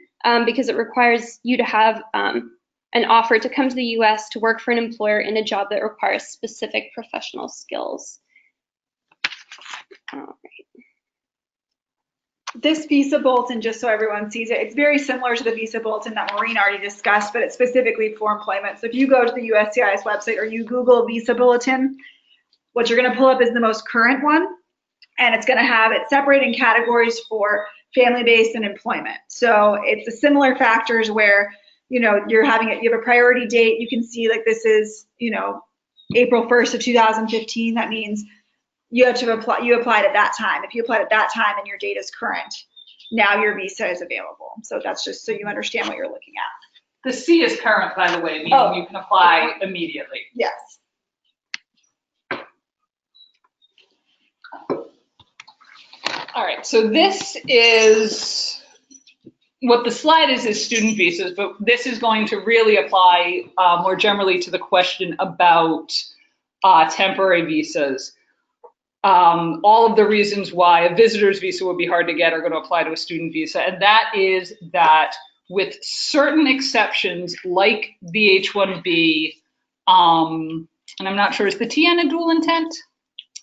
because it requires you to have an offer to come to the US to work for an employer in a job that requires specific professional skills. All right. This visa bulletin, just so everyone sees it, it's very similar to the visa bulletin that Maureen already discussed, but it's specifically for employment. So if you go to the USCIS website or you Google visa bulletin, what you're going to pull up is the most current one, and it's going to have it separated in categories for family-based and employment. So it's the similar factors where, you know, you have a priority date. You can see like this is, you know, April 1st of 2015. That means you have to apply, you applied at that time. If you applied at that time and your date is current, now your visa is available. So that's just so you understand what you're looking at. The C is current, by the way, meaning you can apply immediately. Yes. All right, so this is, what the slide is student visas, but this is going to really apply more generally to the question about temporary visas. All of the reasons why a visitor's visa would be hard to get are going to apply to a student visa, and that is that with certain exceptions like the H1B, and I'm not sure, is the TN a dual intent?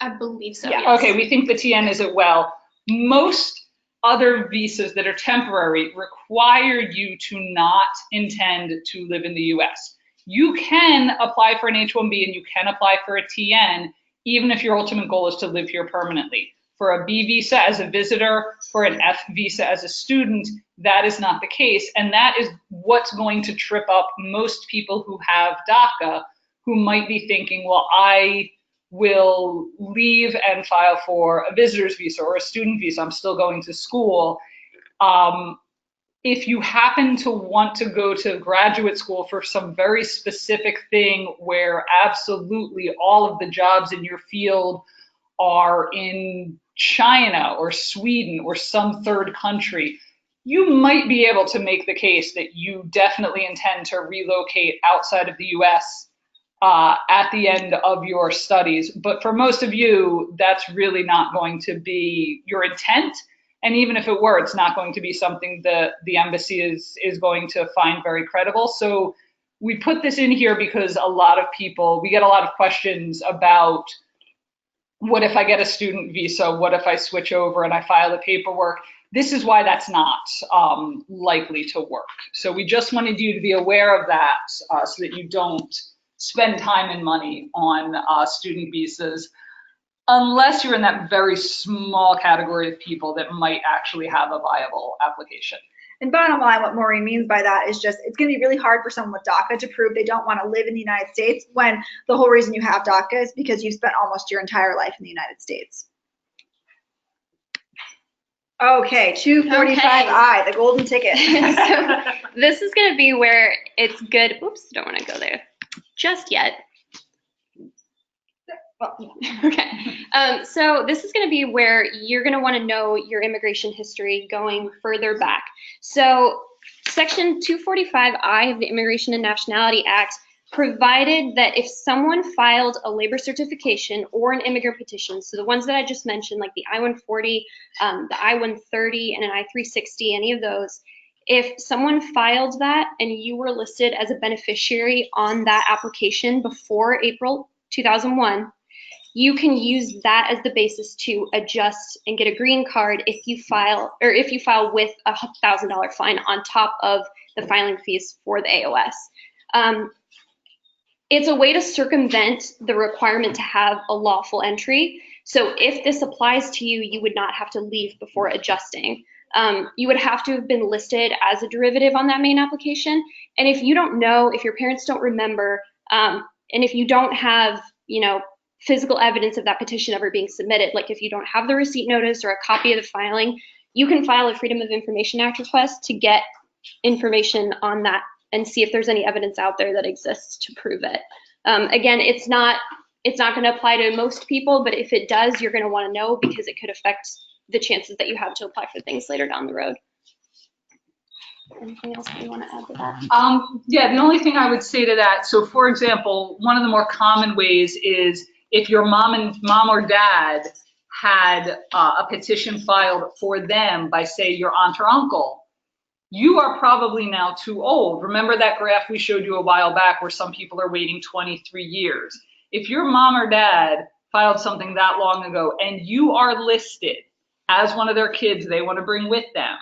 I believe so. Yeah. Yes. Okay, we think the TN is it well. Most other visas that are temporary require you to not intend to live in the US. You can apply for an H1B and you can apply for a TN, even if your ultimate goal is to live here permanently. For a B visa as a visitor, for an F visa as a student, that is not the case. And that is what's going to trip up most people who have DACA, who might be thinking, well, I will leave and file for a visitor's visa or a student visa. I'm still going to school. If you happen to want to go to graduate school for some very specific thing where absolutely all of the jobs in your field are in China or Sweden or some third country, you might be able to make the case that you definitely intend to relocate outside of the US at the end of your studies. But for most of you, that's really not going to be your intent. And even if it were, it's not going to be something that the embassy is going to find very credible. So we put this in here because a lot of people, we get a lot of questions about, what if I get a student visa? What if I switch over and I file the paperwork? This is why that's not likely to work. So we just wanted you to be aware of that so that you don't spend time and money on student visas, unless you're in that very small category of people that might actually have a viable application. And bottom line, what Maureen means by that is just, it's going to be really hard for someone with DACA to prove they don't want to live in the United States when the whole reason you have DACA is because you've spent almost your entire life in the United States. Okay, 245I, the golden ticket. So this is going to be where it's good. Oops, don't want to go there just yet. Okay, so this is going to be where you're going to want to know your immigration history going further back. So Section 245I of the Immigration and Nationality Act provided that if someone filed a labor certification or an immigrant petition, so the ones that I just mentioned, like the I-140, the I-130, and an I-360, any of those, if someone filed that and you were listed as a beneficiary on that application before April 2001, you can use that as the basis to adjust and get a green card if you file with a $1,000 fine on top of the filing fees for the AOS. It's a way to circumvent the requirement to have a lawful entry. So if this applies to you, you would not have to leave before adjusting. You would have to have been listed as a derivative on that main application. And if you don't know, if your parents don't remember, and if you don't have, physical evidence of that petition ever being submitted, like if you don't have the receipt notice or a copy of the filing, you can file a Freedom of Information Act request to get information on that and see if there's any evidence out there that exists to prove it. Again, it's not going to apply to most people, but if it does, you're going to want to know because it could affect the chances that you have to apply for things later down the road. Anything else that you want to add to that? Yeah, the only thing I would say to that, so for example, one of the more common ways is if your mom or dad had a petition filed for them by, say, your aunt or uncle, you are probably now too old. Remember that graph we showed you a while back where some people are waiting 23 years. If your mom or dad filed something that long ago and you are listed as one of their kids they want to bring with them,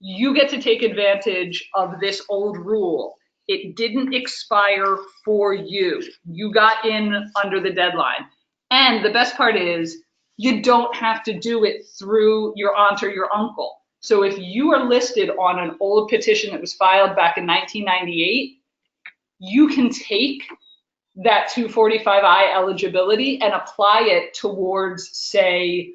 you get to take advantage of this old rule. It didn't expire for you. You got in under the deadline. And the best part is you don't have to do it through your aunt or your uncle. So if you are listed on an old petition that was filed back in 1998, you can take that 245I eligibility and apply it towards, say,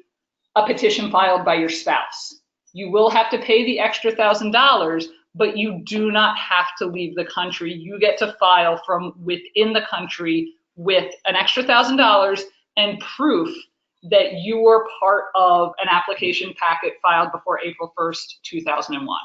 a petition filed by your spouse. You will have to pay the extra $1,000, but you do not have to leave the country. You get to file from within the country with an extra $1,000 and proof that you were part of an application packet filed before April 1st, 2001.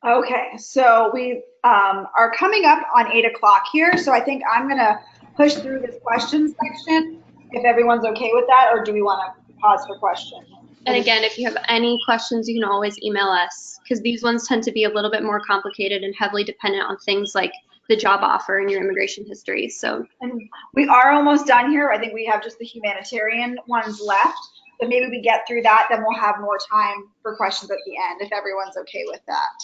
Okay, so we are coming up on 8 o'clock here, so I think I'm going to push through this questions section, if everyone's okay with that, or do we want to pause for questions? And again, if you have any questions, you can always email us, because these ones tend to be a little bit more complicated and heavily dependent on things like the job offer and your immigration history. So, and we are almost done here. I think we have just the humanitarian ones left, but maybe we get through that, then we'll have more time for questions at the end, if everyone's okay with that.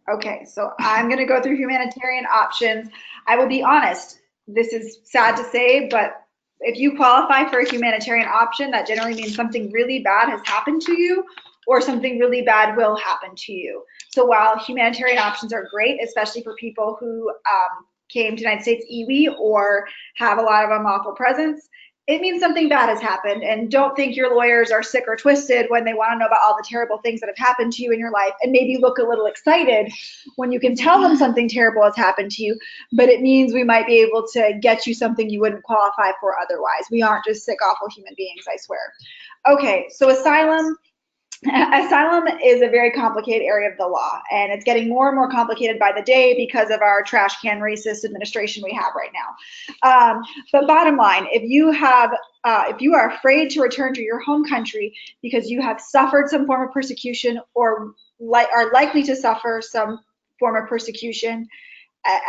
Okay, so I'm going to go through humanitarian options. I will be honest, this is sad to say, but if you qualify for a humanitarian option, that generally means something really bad has happened to you or something really bad will happen to you. So while humanitarian options are great, especially for people who came to the United States EWI or have a lot of unlawful presence, it means something bad has happened. And don't think your lawyers are sick or twisted when they want to know about all the terrible things that have happened to you in your life, and maybe look a little excited when you can tell them something terrible has happened to you, but it means we might be able to get you something you wouldn't qualify for otherwise. We aren't just sick, awful human beings, I swear. Okay, so asylum. Asylum is a very complicated area of the law, and it's getting more and more complicated by the day because of our trash can racist administration we have right now. But bottom line, if you are afraid to return to your home country because you have suffered some form of persecution or are likely to suffer some form of persecution,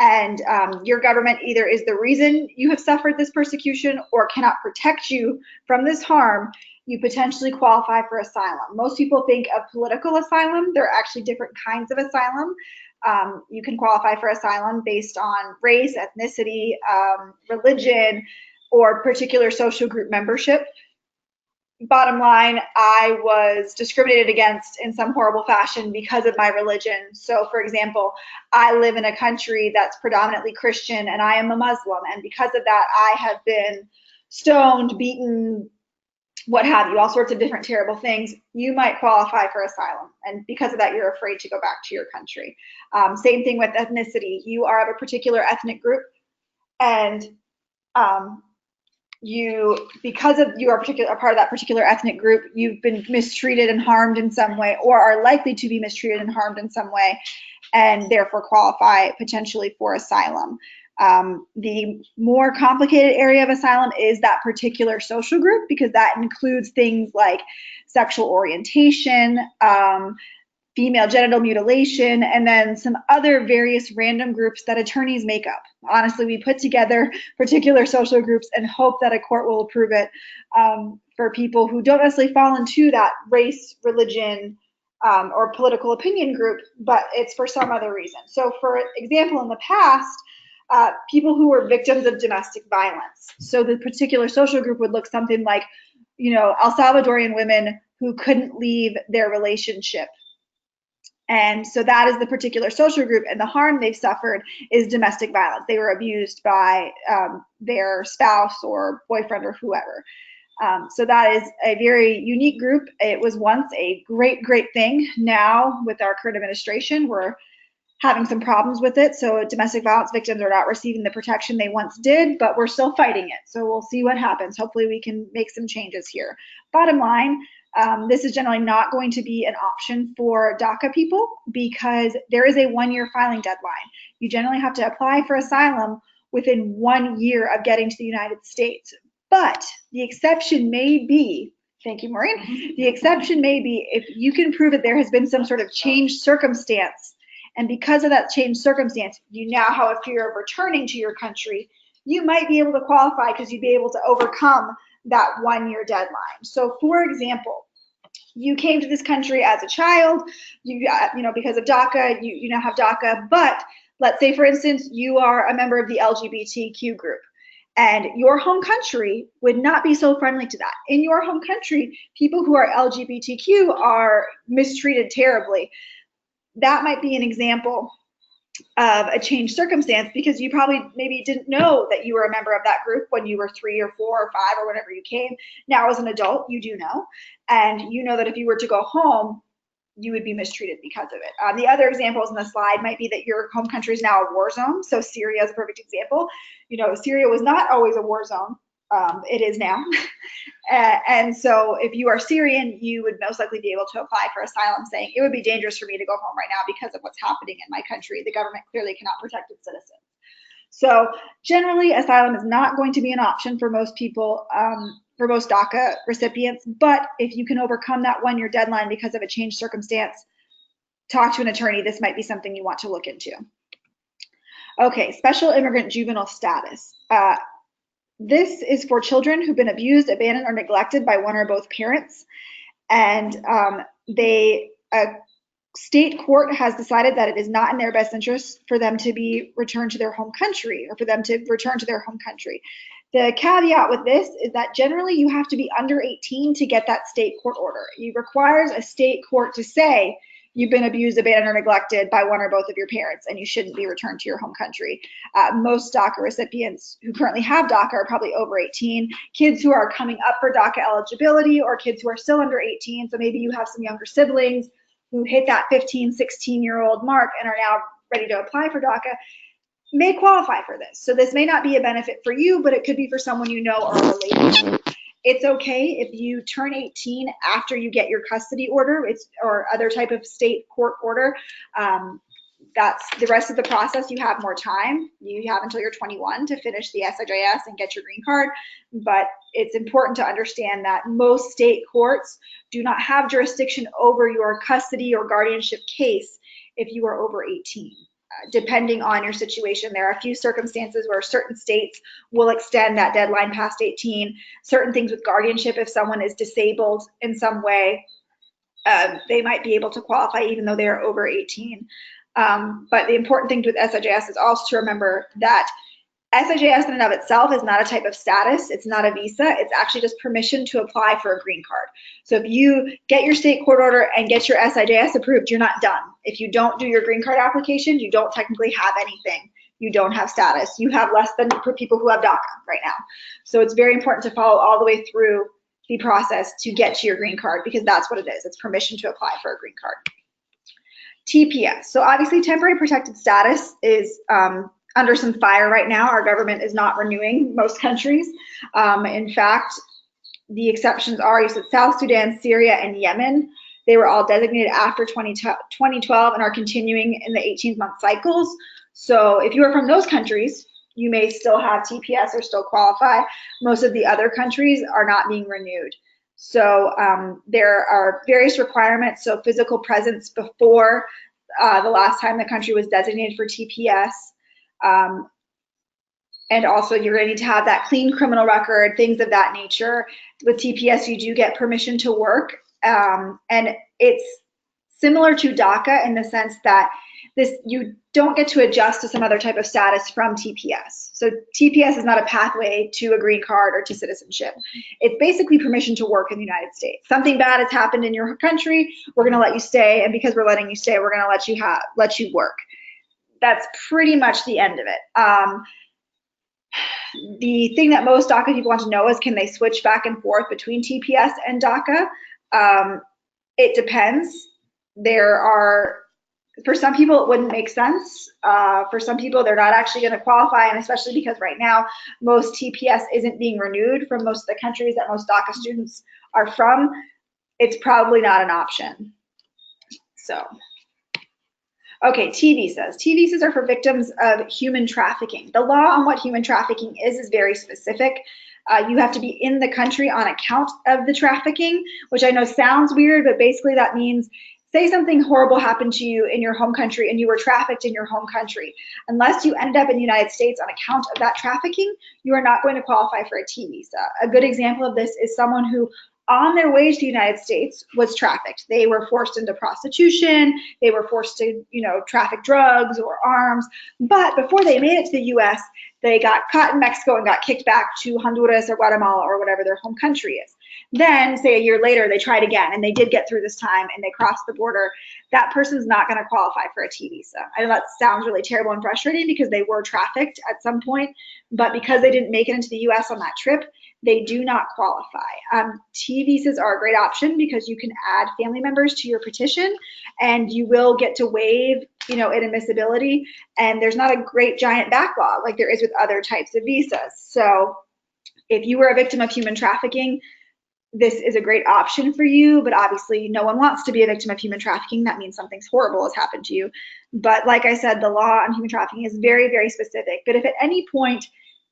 and your government either is the reason you have suffered this persecution or cannot protect you from this harm, you potentially qualify for asylum. Most people think of political asylum. There are actually different kinds of asylum. You can qualify for asylum based on race, ethnicity, religion, or particular social group membership. Bottom line, I was discriminated against in some horrible fashion because of my religion. So for example, I live in a country that's predominantly Christian and I am a Muslim. And because of that, I have been stoned, beaten, what have you, all sorts of different terrible things. You might qualify for asylum. And because of that, you're afraid to go back to your country. Same thing with ethnicity. You are of a particular ethnic group, and because you are a part of that particular ethnic group, you've been mistreated and harmed in some way, or are likely to be mistreated and harmed in some way, and therefore qualify potentially for asylum. The more complicated area of asylum is that particular social group, because that includes things like sexual orientation, female genital mutilation, and then some other various random groups that attorneys make up. Honestly, we put together particular social groups and hope that a court will approve it for people who don't necessarily fall into that race, religion, or political opinion group, but it's for some other reason. So for example, in the past, people who were victims of domestic violence. So the particular social group would look something like, El Salvadorian women who couldn't leave their relationship. And so that is the particular social group, and the harm they've suffered is domestic violence. They were abused by their spouse or boyfriend or whoever. So that is a very unique group. It was once a great, great thing. Now, with our current administration, we're having some problems with it. So domestic violence victims are not receiving the protection they once did, but we're still fighting it. So we'll see what happens. Hopefully we can make some changes here. Bottom line, this is generally not going to be an option for DACA people because there is a 1-year filing deadline. You generally have to apply for asylum within 1 year of getting to the United States. But the exception may be, thank you, Maureen, the exception may be if you can prove that there has been some sort of changed circumstance, and because of that changed circumstance, you now have a fear of returning to your country, you might be able to qualify because you'd be able to overcome that 1-year deadline. So for example, you came to this country as a child, because of DACA, you now have DACA, but let's say, for instance, you are a member of the LGBTQ group, and your home country would not be so friendly to that. In your home country, people who are LGBTQ are mistreated terribly. That might be an example of a changed circumstance because you probably maybe didn't know that you were a member of that group when you were 3 or 4 or 5 or whenever you came. Now as an adult, you do know, and you know that if you were to go home, you would be mistreated because of it. The other examples in the slide might be that your home country is now a war zone. So Syria is a perfect example. Syria was not always a war zone. It is now. And so if you are Syrian, you would most likely be able to apply for asylum saying it would be dangerous for me to go home right now because of what's happening in my country. The government clearly cannot protect its citizens. So generally, asylum is not going to be an option for most people, for most DACA recipients. But if you can overcome that 1-year deadline because of a changed circumstance, talk to an attorney. This might be something you want to look into. Okay, special immigrant juvenile status. This is for children who've been abused, abandoned, or neglected by one or both parents. And a state court has decided that it is not in their best interest for them to be returned to their home country or for them to return to their home country. The caveat with this is that generally you have to be under 18 to get that state court order. It requires a state court to say you've been abused, abandoned, or neglected by one or both of your parents, and you shouldn't be returned to your home country. Most DACA recipients who currently have DACA are probably over 18. Kids who are coming up for DACA eligibility or kids who are still under 18, so maybe you have some younger siblings who hit that 15, 16-year-old mark and are now ready to apply for DACA, may qualify for this. So this may not be a benefit for you, but it could be for someone you know or are related to. It's okay if you turn 18 after you get your custody order or other type of state court order. That's the rest of the process. You have more time. You have until you're 21 to finish the SIJS and get your green card. But it's important to understand that most state courts do not have jurisdiction over your custody or guardianship case if you are over 18. Depending on your situation, there are a few circumstances where certain states will extend that deadline past 18. Certain things with guardianship, if someone is disabled in some way, they might be able to qualify even though they are over 18. But the important thing with SIJS is also to remember that SIJS in and of itself is not a type of status. It's not a visa. It's actually just permission to apply for a green card. So if you get your state court order and get your SIJS approved, you're not done. If you don't do your green card application, you don't technically have anything. You don't have status. You have less than for people who have DACA right now. So it's very important to follow all the way through the process to get to your green card because that's what it is. It's permission to apply for a green card. TPS. So obviously temporary protected status is under some fire right now. Our government is not renewing most countries. In fact, the exceptions are, you said South Sudan, Syria, and Yemen. They were all designated after 2012 and are continuing in the 18-month cycles. So if you are from those countries, you may still have TPS or still qualify. Most of the other countries are not being renewed. So there are various requirements. So physical presence before the last time the country was designated for TPS. And also you're going to need to have that clean criminal record, things of that nature. With TPS, you do get permission to work. And it's similar to DACA in the sense that you don't get to adjust to some other type of status from TPS. So TPS is not a pathway to a green card or to citizenship. It's basically permission to work in the United States. Something bad has happened in your country, we're going to let you stay, and because we're letting you stay, we're going to let you work. That's pretty much the end of it. The thing that most DACA people want to know is, can they switch back and forth between TPS and DACA? It depends. For some people, it wouldn't make sense. For some people, they're not actually going to qualify, and especially because right now, most TPS isn't being renewed from most of the countries that most DACA students are from, it's probably not an option. So, okay, T visas. T visas are for victims of human trafficking. The law on what human trafficking is very specific. You have to be in the country on account of the trafficking, which I know sounds weird, but basically that means, say something horrible happened to you in your home country and you were trafficked in your home country. Unless you ended up in the United States on account of that trafficking, you are not going to qualify for a T visa. A good example of this is someone who, on their way to the United States, was trafficked. They were forced into prostitution, they were forced to, traffic drugs or arms, but before they made it to the US, they got caught in Mexico and got kicked back to Honduras or Guatemala or whatever their home country is. Then, say a year later, they tried again and they did get through this time and they crossed the border. That person's not going to qualify for a T visa. I know that sounds really terrible and frustrating because they were trafficked at some point, but because they didn't make it into the US on that trip, they do not qualify. T visas are a great option because you can add family members to your petition and you will get to waive, inadmissibility, and there's not a great giant backlog like there is with other types of visas. So if you were a victim of human trafficking, this is a great option for you, but obviously no one wants to be a victim of human trafficking. That means something horrible has happened to you. But like I said, the law on human trafficking is very, very specific. But if at any point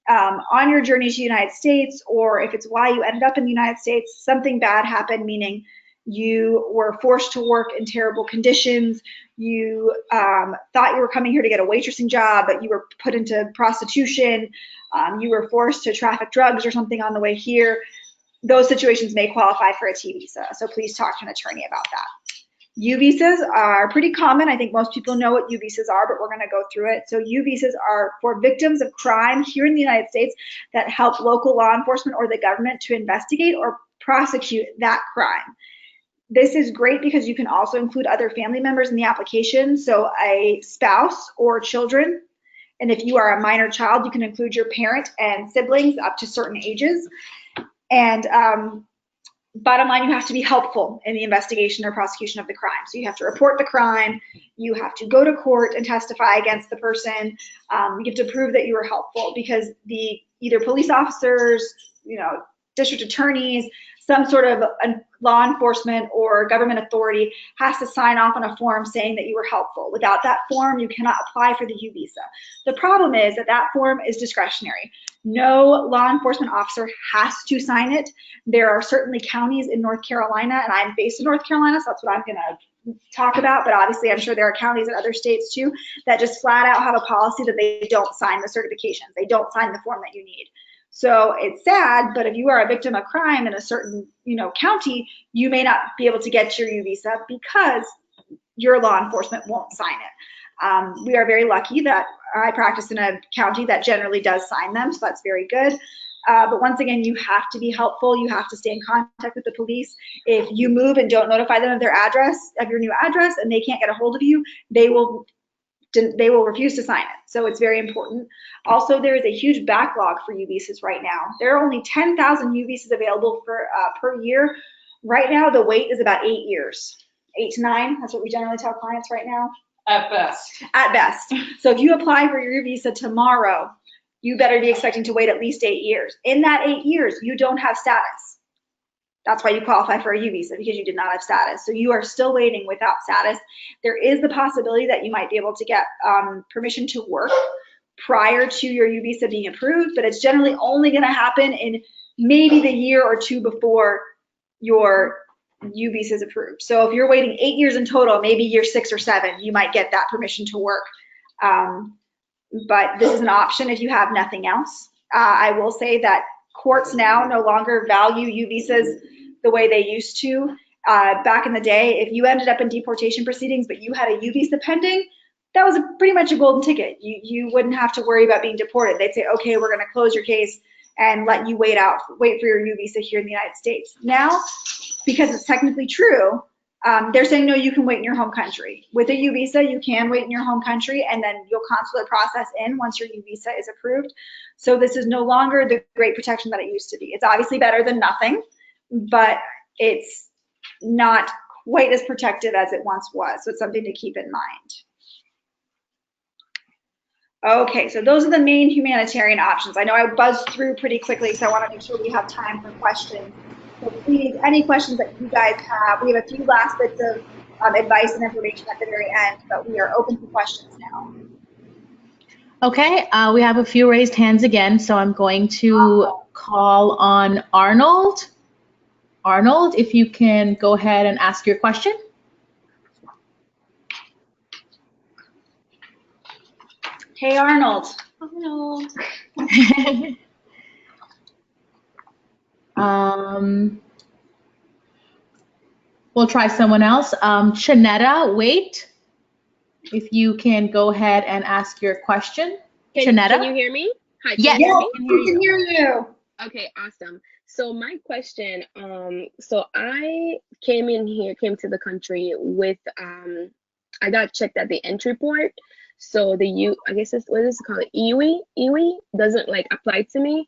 on your journey to the United States, or if it's why you ended up in the United States, something bad happened, meaning you were forced to work in terrible conditions, you thought you were coming here to get a waitressing job, but you were put into prostitution, you were forced to traffic drugs or something on the way here, those situations may qualify for a T visa. So please talk to an attorney about that. U visas are pretty common. I think most people know what U visas are, but we're going to go through it. So U visas are for victims of crime here in the United States that help local law enforcement or the government to investigate or prosecute that crime. This is great because you can also include other family members in the application, so a spouse or children. And if you are a minor child, you can include your parent and siblings up to certain ages. And bottom line, you have to be helpful in the investigation or prosecution of the crime. So you have to report the crime, you have to go to court and testify against the person, you have to prove that you were helpful, because either police officers, district attorneys, some sort of law enforcement or government authority has to sign off on a form saying that you were helpful. Without that form, you cannot apply for the U visa. The problem is that that form is discretionary. No law enforcement officer has to sign it. There are certainly counties in North Carolina, and I'm based in North Carolina, so that's what I'm going to talk about, but obviously I'm sure there are counties in other states too that just flat out have a policy that they don't sign the certifications. They don't sign the form that you need. So it's sad, but if you are a victim of crime in a certain, county, you may not be able to get your U visa because your law enforcement won't sign it. We are very lucky that I practice in a county that generally does sign them, so that's very good. But once again, you have to be helpful. You have to stay in contact with the police. If you move and don't notify them of their address, of your new address, and they can't get a hold of you, they will refuse to sign it. So it's very important. Also, there is a huge backlog for U visas right now. There are only 10,000 U visas available per year. Right now, the wait is about 8 years, 8 to 9. That's what we generally tell clients right now. At best. At best. So if you apply for your U visa tomorrow, you better be expecting to wait at least 8 years. In that 8 years, you don't have status. That's why you qualify for a U visa, because you did not have status. So you are still waiting without status. There is the possibility that you might be able to get permission to work prior to your U visa being approved, but it's generally only going to happen in maybe the year or two before your U visa is approved. So if you're waiting 8 years in total, maybe year 6 or 7, you might get that permission to work. But this is an option if you have nothing else. I will say that courts now no longer value U visas the way they used to. Back in the day, if you ended up in deportation proceedings, but you had a U visa pending, that was pretty much a golden ticket. You wouldn't have to worry about being deported. They'd say, okay, we're going to close your case and let you wait for your U visa here in the United States. Now, because it's technically true, they're saying, no, you can wait in your home country. With a U visa, you can wait in your home country, and then you'll consular process in once your U visa is approved. So this is no longer the great protection that it used to be. It's obviously better than nothing, but it's not quite as protective as it once was. So it's something to keep in mind. Okay, so those are the main humanitarian options. I know I buzzed through pretty quickly, so I want to make sure we have time for questions. So please, any questions that you guys have, we have a few last bits of advice and information at the very end, but we are open for questions now. Okay, we have a few raised hands again, so I'm going to call on Arnold. Arnold, if you can go ahead and ask your question. Hey, Arnold. Arnold. We'll try someone else. Chanetta, wait. If you can go ahead and ask your question. Chanetta? Can you hear me? Hi, Yes, we can hear you. Okay, awesome. So my question, so I came to the country with, I got checked at the entry port. So I guess what is it called? EWI doesn't like apply to me.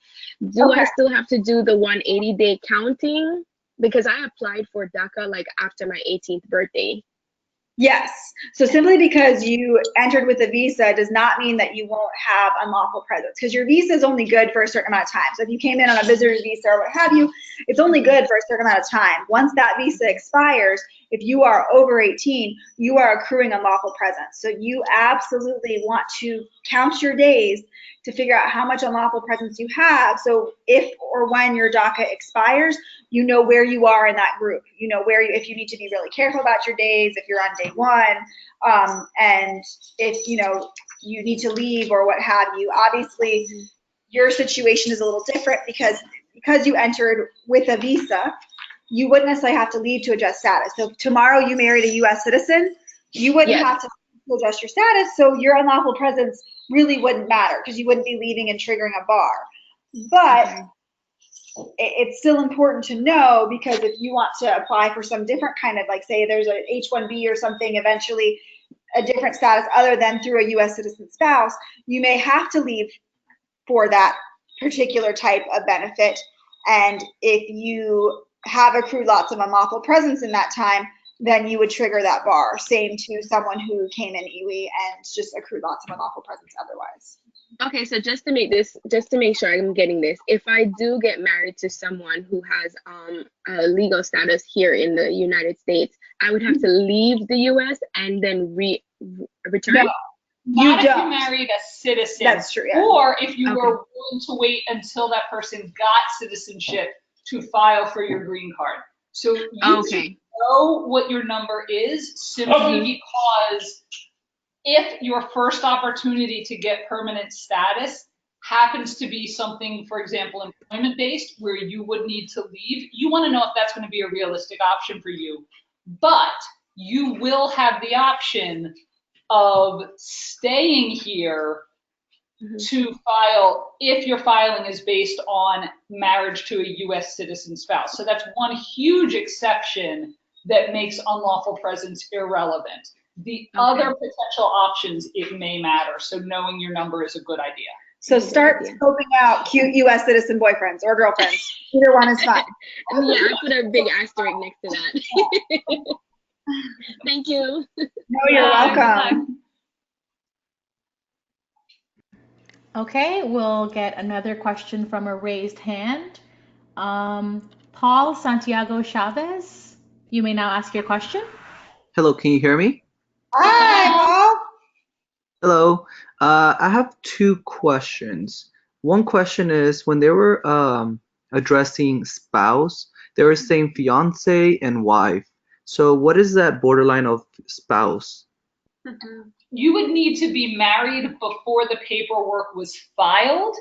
Do I still have to do the 180-day counting? Because I applied for DACA like after my 18th birthday. Yes. So simply because you entered with a visa does not mean that you won't have unlawful presence, because your visa is only good for a certain amount of time. So if you came in on a visitor's visa or what have you, it's only good for a certain amount of time. Once that visa expires, if you are over 18, you are accruing unlawful presence. So you absolutely want to count your days to figure out how much unlawful presence you have. So if or when your DACA expires, you know where you are in that group. You know if you need to be really careful about your days, if you're on day 1, and if you need to leave or what have you. Obviously, your situation is a little different because you entered with a visa, you wouldn't necessarily have to leave to adjust status. So tomorrow you married a U.S. citizen, you wouldn't have to adjust your status, so your unlawful presence really wouldn't matter because you wouldn't be leaving and triggering a bar. But it's still important to know, because if you want to apply for some different kind of, like, say there's a H1B or something, eventually a different status other than through a U.S. citizen spouse, you may have to leave for that particular type of benefit. And if you have accrued lots of unlawful presence in that time, then you would trigger that bar. Same to someone who came in EWI and just accrued lots of unlawful presence otherwise. Okay, so just to make sure I'm getting this, if I do get married to someone who has a legal status here in the United States, I would have to leave the U.S. and then return? No, Not if you married a citizen. That's true. Yeah. Or if you were willing to wait until that person got citizenship to file for your green card. So you should know what your number is, simply because if your first opportunity to get permanent status happens to be something, for example, employment-based, where you would need to leave, you want to know if that's going to be a realistic option for you. But you will have the option of staying here to file if your filing is based on marriage to a U.S. citizen spouse. So that's one huge exception that makes unlawful presence irrelevant. The other potential options, it may matter. So knowing your number is a good idea. So start scoping out cute U.S. citizen boyfriends or girlfriends. Either one is fine. Yeah, I put a big asterisk next to that. Thank you. No, you're welcome. Okay, we'll get another question from a raised hand. Paul Santiago Chavez, you may now ask your question. Hello, can you hear me? Hi, Paul. Hello. I have 2 questions. One question is, when they were addressing spouse, they were saying fiance and wife. So what is that borderline of spouse? You would need to be married before the paperwork was filed.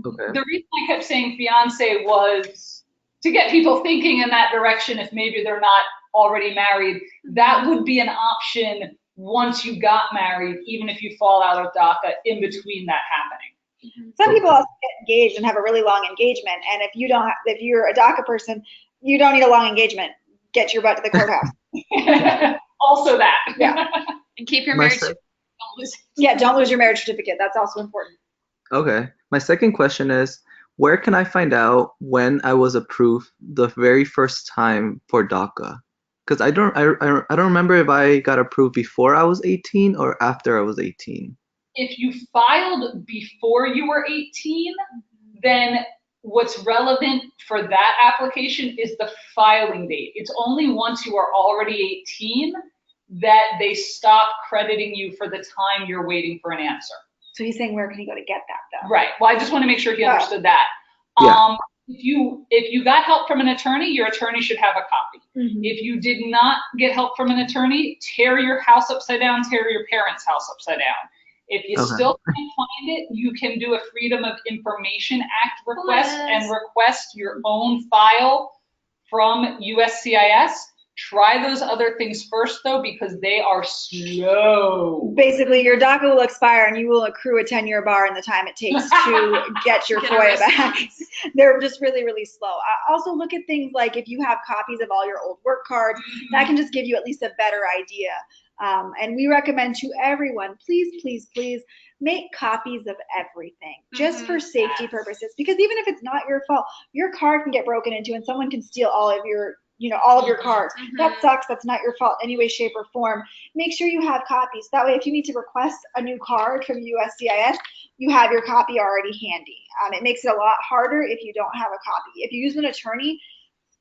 Okay. The reason I kept saying fiance was to get people thinking in that direction if maybe they're not already married. That would be an option once you got married, even if you fall out of DACA in between that happening. Some people also get engaged and have a really long engagement, and if you're a DACA person, you don't need a long engagement. Get your butt to the courthouse. Also that. Yeah. And keep your marriage. Don't lose your marriage certificate. That's also important. Okay. My second question is, where can I find out when I was approved the very first time for DACA? Because I don't remember if I got approved before I was 18 or after I was 18. If you filed before you were 18, then what's relevant for that application is the filing date. It's only once you are already 18 that they stop crediting you for the time you're waiting for an answer. So he's saying, where can he go to get that, though? Right. Well, I just want to make sure he understood that. Yeah. If you got help from an attorney, your attorney should have a copy. If you did not get help from an attorney, tear your house upside down, tear your parents' house upside down. If you still can't find it, you can do a Freedom of Information Act request and request your own file from USCIS. Try those other things first, though, because they are slow. Basically, your DACA will expire and you will accrue a 10-year bar in the time it takes to get your FOIA back. They're just really, really slow. Also, look at things like if you have copies of all your old work cards, that can just give you at least a better idea. And we recommend to everyone, please, please, please make copies of everything just for safety purposes. Because even if it's not your fault, your card can get broken into and someone can steal all of your cards. That sucks. That's not your fault any way, shape, or form. Make sure you have copies. That way, if you need to request a new card from USCIS, you have your copy already handy. It makes it a lot harder if you don't have a copy. If you use an attorney,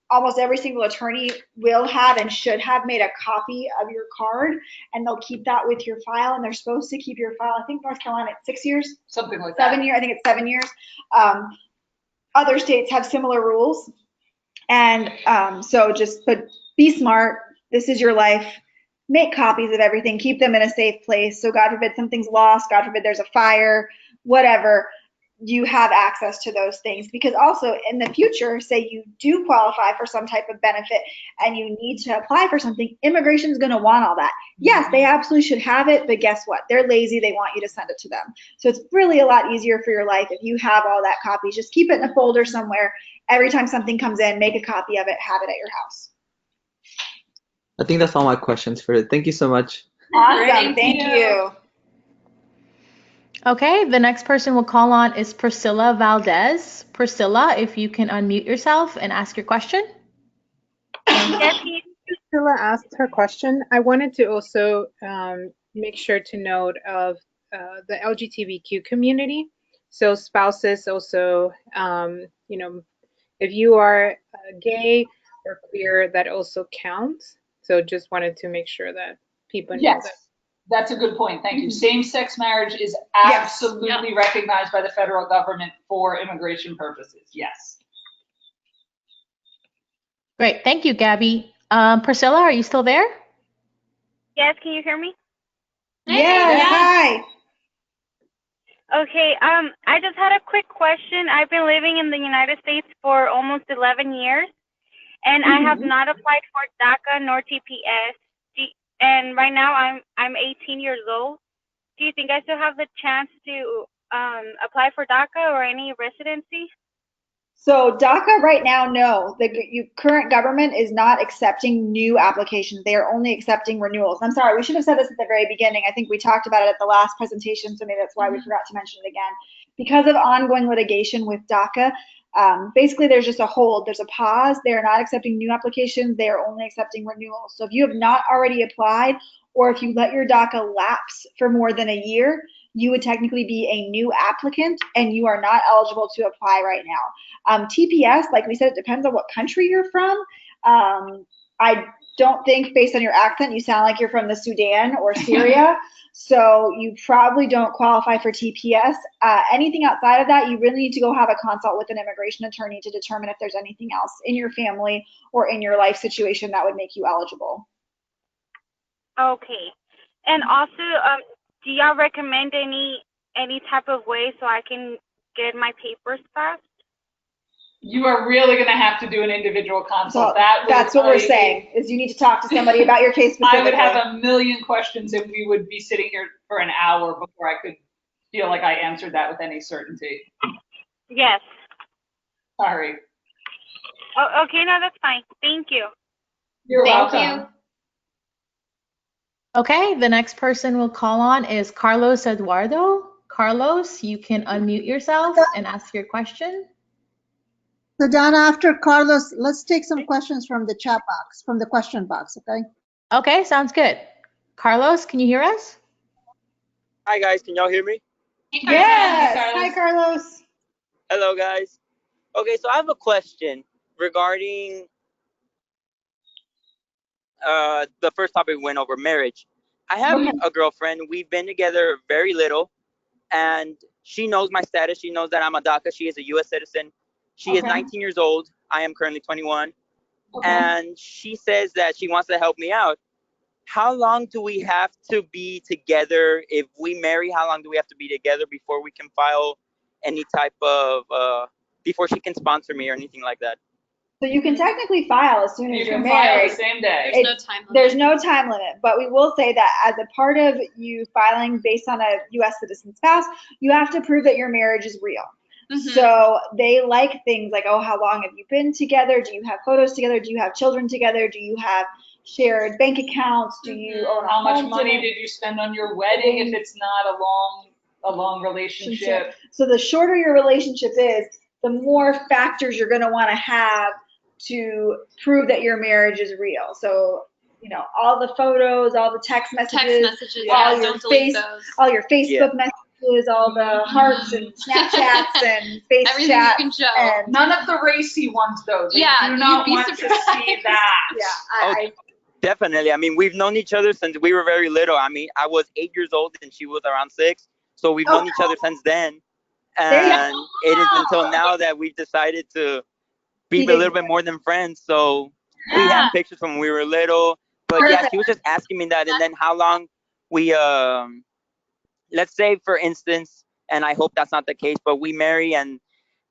almost every single attorney will have and should have made a copy of your card, and they'll keep that with your file, and they're supposed to keep your file, I think North Carolina, 6 years? Something like that. 7 years, I think it's 7 years. Other states have similar rules. And but be smart. This is your life. Make copies of everything. Keep them in a safe place. So God forbid something's lost, God forbid there's a fire, whatever, you have access to those things. Because also in the future, say you do qualify for some type of benefit and you need to apply for something, immigration is going to want all that. Yes, they absolutely should have it, but guess what? They're lazy. They want you to send it to them. So it's really a lot easier for your life if you have all that copies. Just keep it in a folder somewhere. Every time something comes in, make a copy of it, have it at your house. I think that's all my questions for it. Thank you so much. Awesome. Thank you. Okay, the next person we'll call on is Priscilla Valdez. Priscilla, if you can unmute yourself and ask your question. Priscilla asked her question. I wanted to also make sure to note of the LGBTQ community. So spouses also, if you are gay or queer, that also counts. So just wanted to make sure that people know that. That's a good point. Thank you. Same-sex marriage is absolutely recognized by the federal government for immigration purposes. Yes. Great. Thank you, Gabby. Priscilla, are you still there? Yes. Can you hear me? Yeah. Hi. Okay. I just had a quick question. I've been living in the United States for almost 11 years, and I have not applied for DACA nor TPS. And right now I'm 18 years old. Do you think I still have the chance to apply for DACA or any residency? So DACA right now, no. The current government is not accepting new applications. They are only accepting renewals. I'm sorry, we should have said this at the very beginning. I think we talked about it at the last presentation, so maybe that's why we forgot to mention it again. Because of ongoing litigation with DACA, basically there's just a hold, there's a pause. They are not accepting new applications. They are only accepting renewals. So if you have not already applied, or if you let your DACA lapse for more than a year, you would technically be a new applicant and you are not eligible to apply right now. TPS, like we said, it depends on what country you're from. I don't think, based on your accent, you sound like you're from the Sudan or Syria. So you probably don't qualify for TPS. Anything outside of that, you really need to go have a consult with an immigration attorney to determine if there's anything else in your family or in your life situation that would make you eligible. Okay. And also, do y'all recommend any type of way so I can get my papers fast? You are really going to have to do an individual consult. So that's what we're saying, is you need to talk to somebody about your case specifically. I would have a million questions if we would be sitting here for an hour before I could feel like I answered that with any certainty. Yes. Sorry. Oh, okay, no, that's fine. Thank you. You're Thank welcome. you. Okay, the next person we'll call on is Carlos Eduardo. Carlos, you can unmute yourself and ask your question. So Donna, after Carlos, let's take some questions from the chat box, from the question box, okay? Okay, sounds good. Carlos, can you hear us? Hi guys, can y'all hear me? Yes. Hi, Carlos. Hello guys. Okay, so I have a question regarding the first topic we went over, marriage. I have a girlfriend. We've been together very little, and she knows my status. She knows that I'm a DACA. She is a U.S. citizen. She is 19 years old. I am currently 21. And she says that she wants to help me out. How long do we have to be together? If we marry, how long do we have to be together before we can file any type of, before she can sponsor me or anything like that? So you can technically file as soon as you're married. You can file the same day. There's no time limit. There's no time limit, but we will say that as a part of you filing based on a U.S. citizen spouse, you have to prove that your marriage is real. Mm-hmm. So they like things like, oh, how long have you been together? Do you have photos together? Do you have children together? Do you have shared bank accounts? Do you own a How much home money together? did you spend on your wedding if it's not a long relationship? So the shorter your relationship is, the more factors you're going to want to have to prove that your marriage is real. So, you know, all the photos, all the text messages, all your all your Facebook messages, all the hearts and Snapchats and face everything chat. You can show. And none of the racy ones though. They do not want to see that. Yeah, definitely. I mean, we've known each other since we were very little. I mean, I was 8 years old and she was around 6. So we've known each other since then. And it is until now that we've decided to be a little bit more than friends. So we have pictures from when we were little. But yeah, she was just asking me that. And then how long we, let's say for instance, and I hope that's not the case, but we marry and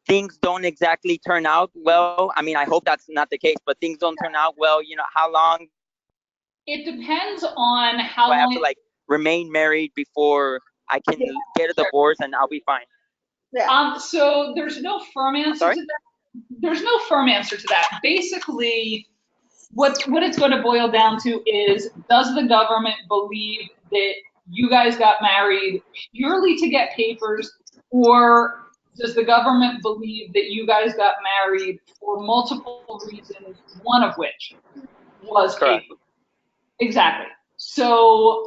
things don't exactly turn out well. I mean, I hope that's not the case, but things don't turn out well. You know, how long? It depends on how I have long to like remain married before I can get a divorce and I'll be fine. So there's no firm answer to that. There's no firm answer to that. Basically, what it's going to boil down to is, does the government believe that you guys got married purely to get papers, or does the government believe that you guys got married for multiple reasons, one of which was papers? Exactly. So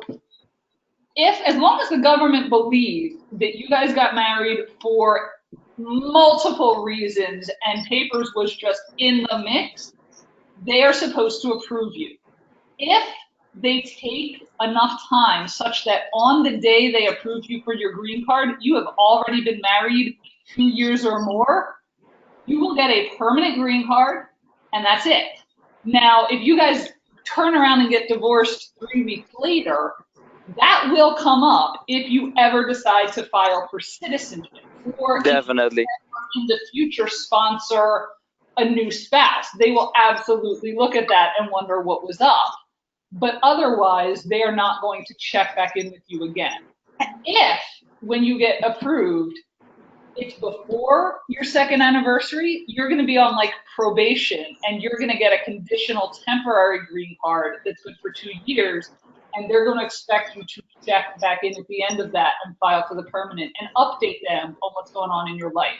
as long as the government believes that you guys got married for multiple reasons and papers was just in the mix, they are supposed to approve you. If they take enough time such that on the day they approve you for your green card, you have already been married 2 years or more, you will get a permanent green card, and that's it. Now, if you guys turn around and get divorced 3 weeks later, that will come up if you ever decide to file for citizenship, or definitely in the future sponsor a new spouse. They will absolutely look at that and wonder what was up. But otherwise, they are not going to check back in with you again. If, when you get approved, it's before your second anniversary, you're going to be on like probation and you're going to get a conditional temporary green card that's good for 2 years. And they're going to expect you to check back in at the end of that and file for the permanent and update them on what's going on in your life.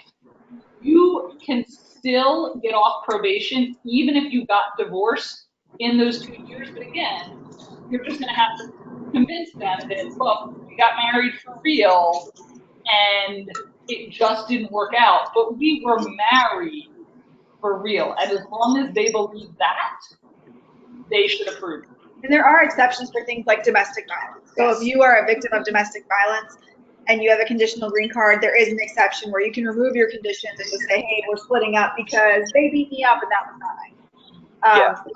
You can still get off probation even if you got divorced in those 2 years. But again, you're just going to have to convince them that, look, we got married for real and it just didn't work out. But we were married for real. And as long as they believe that, they should approve. And there are exceptions for things like domestic violence. So if you are a victim of domestic violence and you have a conditional green card, there is an exception where you can remove your conditions and just say, hey, we're splitting up because they beat me up and that was not nice.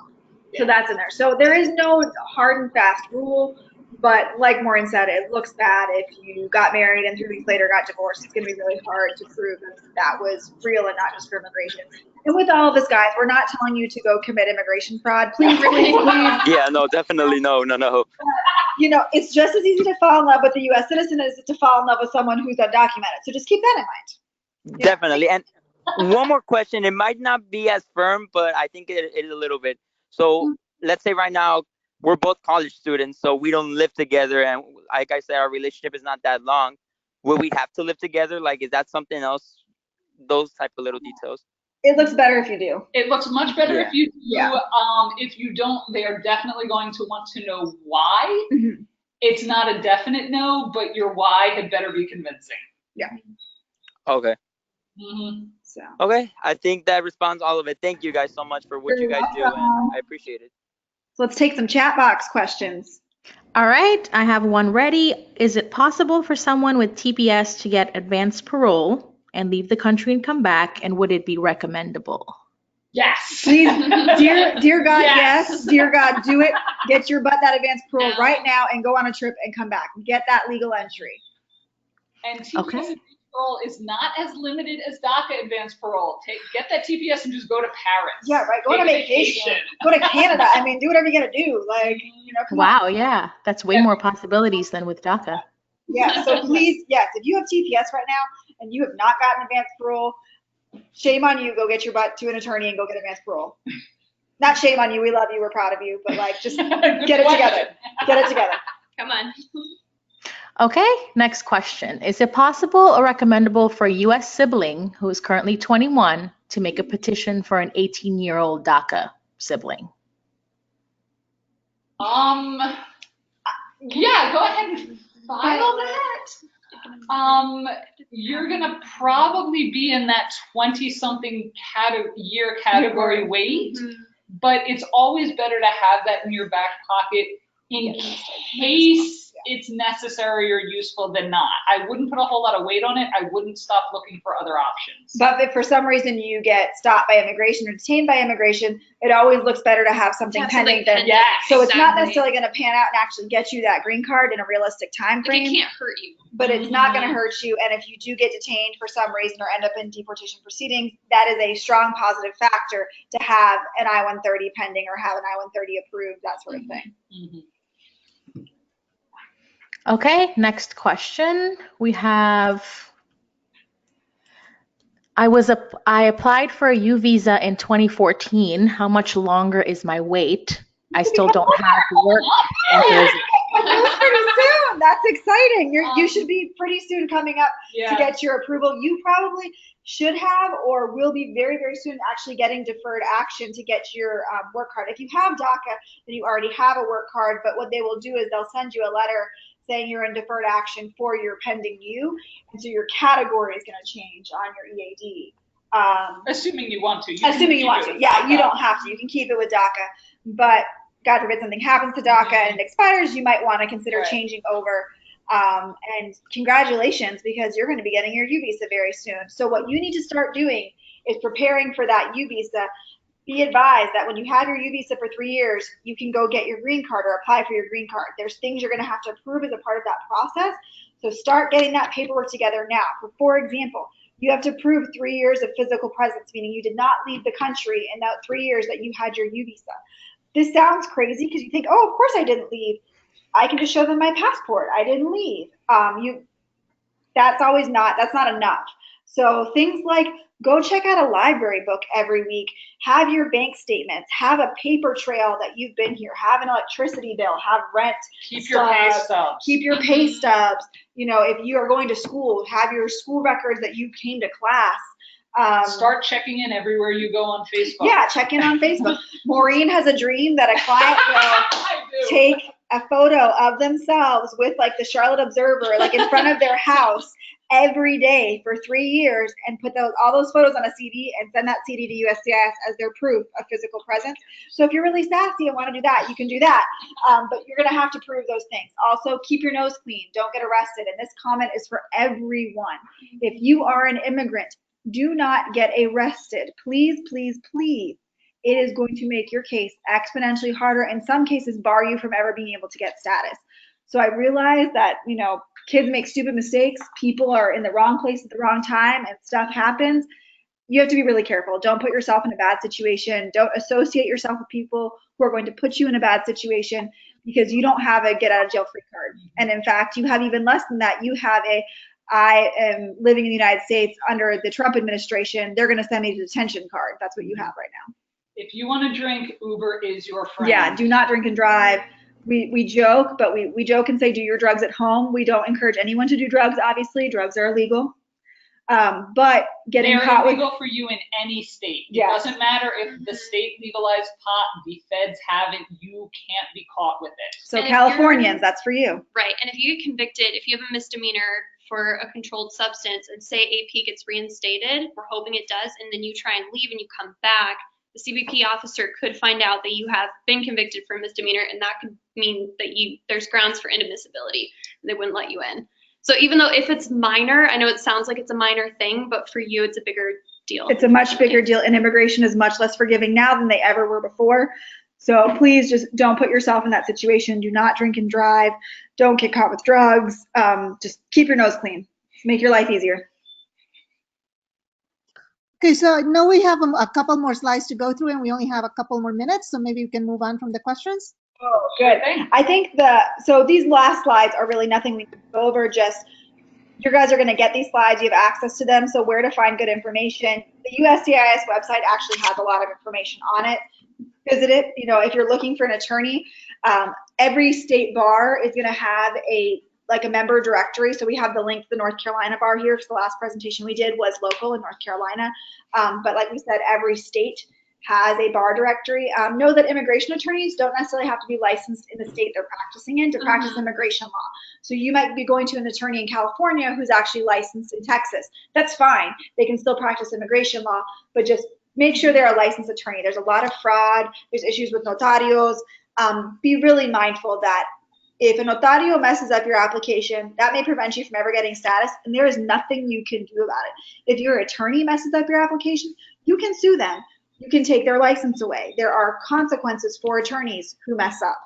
So that's in there. So there is no hard and fast rule, but like Maureen said, it looks bad if you got married and 3 weeks later got divorced. It's going to be really hard to prove that was real and not just for immigration. And with all of this, guys, we're not telling you to go commit immigration fraud. Please. Yeah, no, definitely no. You know, it's just as easy to fall in love with a U.S. citizen as to fall in love with someone who's undocumented. So just keep that in mind. Definitely. And one more question. It might not be as firm, but I think it is a little bit. So let's say right now we're both college students, so we don't live together. And like I said, our relationship is not that long. Will we have to live together? Like, is that something else? Those type of little details. It looks better if you do. It looks much better if you do. If you don't, they are definitely going to want to know why. It's not a definite no, but your why had better be convincing. Yeah. Okay. So. Okay, I think that responds all of it. Thank you guys so much for what you guys do, and I appreciate it. So let's take some chat box questions. All right, I have one ready. Is it possible for someone with TPS to get advanced parole and leave the country and come back, and would it be recommendable? Yes. Please, dear God, yes. Dear God, do it. Get your butt that advanced parole right now and go on a trip and come back. Get that legal entry. And TPS advanced parole is not as limited as DACA advanced parole. Get that TPS and just go to Paris. Yeah, right. Go on a vacation. Go to Canada. I mean, do whatever you gotta do. Like, you know, come on. Yeah. That's way more possibilities than with DACA. Yeah, so please, yes, if you have TPS right now and you have not gotten advanced parole, shame on you. Go get your butt to an attorney and go get advanced parole. Not shame on you. We love you. We're proud of you. But like, just get it together. Get it together. Come on. Okay, next question. Is it possible or recommendable for a U.S. sibling who is currently 21 to make a petition for an 18-year-old DACA sibling? Yeah, go ahead and file that. You're gonna probably be in that 20-something year category weight, but it's always better to have that in your back pocket in case it's necessary or useful than not. I wouldn't put a whole lot of weight on it. I wouldn't stop looking for other options. But if for some reason you get stopped by immigration or detained by immigration, it always looks better to have something pending than so it's not necessarily going to pan out and actually get you that green card in a realistic time frame. It can't hurt you. But it's not going to hurt you. And if you do get detained for some reason or end up in deportation proceedings, that is a strong positive factor to have an I-130 pending or have an I-130 approved, that sort of thing. Okay, next question. We have, I applied for a U visa in 2014. How much longer is my wait? I still don't have work. Pretty soon. That's exciting. You should be pretty soon coming up to get your approval. You probably should have or will be very, very soon actually getting deferred action to get your work card. If you have DACA, then you already have a work card, but what they will do is they'll send you a letter saying you're in deferred action for your pending U, and so your category is going to change on your EAD. Assuming you want to. Assuming you want to. Yeah, you don't have to. You can keep it with DACA, but God forbid something happens to DACA and it expires, you might want to consider changing over. And congratulations, because you're going to be getting your U visa very soon. So what you need to start doing is preparing for that U visa. Be advised that when you have your U visa for 3 years, you can go get your green card or apply for your green card. There's things you're going to have to approve as a part of that process. So start getting that paperwork together now. For example, you have to prove 3 years of physical presence, meaning you did not leave the country in that 3 years that you had your U visa. This sounds crazy because you think, oh, of course I didn't leave. I can just show them my passport. I didn't leave. That's not enough. So things like go check out a library book every week, have your bank statements, have a paper trail that you've been here, have an electricity bill, have rent. Keep your pay stubs. Keep your pay stubs. You know, if you are going to school, have your school records that you came to class. Start checking in everywhere you go on Facebook. Yeah, check in on Facebook. Maureen has a dream that a client will take a photo of themselves with like the Charlotte Observer, like in front of their house, every day for 3 years and put all those photos on a CD and send that CD to USCIS as their proof of physical presence. So if you're really sassy and want to do that, you can do that. But you're going to have to prove those things. Also, keep your nose clean. Don't get arrested. And this comment is for everyone. If you are an immigrant, do not get arrested. Please, please, please. It is going to make your case exponentially harder, in some cases bar you from ever being able to get status. So I realize that, you know, kids make stupid mistakes, people are in the wrong place at the wrong time, and stuff happens. You have to be really careful. Don't put yourself in a bad situation. Don't associate yourself with people who are going to put you in a bad situation, because you don't have a get out of jail free card. And in fact, you have even less than that. You have I am living in the United States under the Trump administration. They're going to send me the detention card. That's what you have right now. If you want to drink, Uber is your friend. Yeah, do not drink and drive. We joke, but we joke and say do your drugs at home. We don't encourage anyone to do drugs, obviously. Drugs are illegal. But getting caught with— They're illegal for you in any state. It Yes. doesn't matter if the state legalized pot, the feds haven't, you can't be caught with it. So And if Californians, that's for you. Right, and if you get convicted, if you have a misdemeanor for a controlled substance and say AP gets reinstated, we're hoping it does, and then you try and leave and you come back, the CBP officer could find out that you have been convicted for a misdemeanor, and that could mean that there's grounds for inadmissibility. They wouldn't let you in. So even though if it's minor, I know it sounds like it's a minor thing, but for you it's a bigger deal. It's a much bigger deal, and immigration is much less forgiving now than they ever were before. So please just don't put yourself in that situation. Do not drink and drive. Don't get caught with drugs. Just keep your nose clean. Make your life easier. Okay, so I know we have a couple more slides to go through, and we only have a couple more minutes, so maybe we can move on from the questions. Oh, good. I think so these last slides are really nothing we can go over. Just, you guys are going to get these slides. You have access to them. So where to find good information. The USCIS website actually has a lot of information on it. Visit it. You know, if you're looking for an attorney, every state bar is going to have a member directory. So we have the link to the North Carolina bar here. So the last presentation we did was local in North Carolina. But like we said, every state has a bar directory. Know that immigration attorneys don't necessarily have to be licensed in the state they're practicing in to practice immigration law. So you might be going to an attorney in California who's actually licensed in Texas. That's fine. They can still practice immigration law, but just make sure they're a licensed attorney. There's a lot of fraud. There's issues with notarios. Be really mindful that if a notario messes up your application, that may prevent you from ever getting status, and there is nothing you can do about it. If your attorney messes up your application, you can sue them. You can take their license away. There are consequences for attorneys who mess up.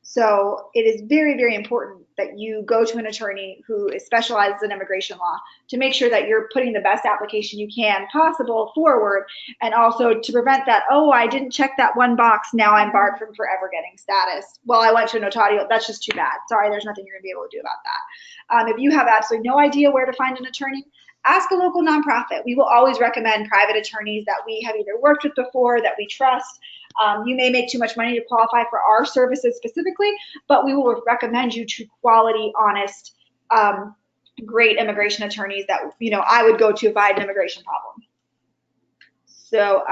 So it is very, very important that you go to an attorney who specializes in immigration law to make sure that you're putting the best application you can possible forward, and also to prevent that, oh, I didn't check that one box, now I'm barred from forever getting status. Well, I went to a notario. That's just too bad. Sorry, there's nothing you're going to be able to do about that. If you have absolutely no idea where to find an attorney, ask a local nonprofit. We will always recommend private attorneys that we have either worked with before, that we trust. You may make too much money to qualify for our services specifically, but we will recommend you to quality, honest, great immigration attorneys that, you know, I would go to if I had an immigration problem. So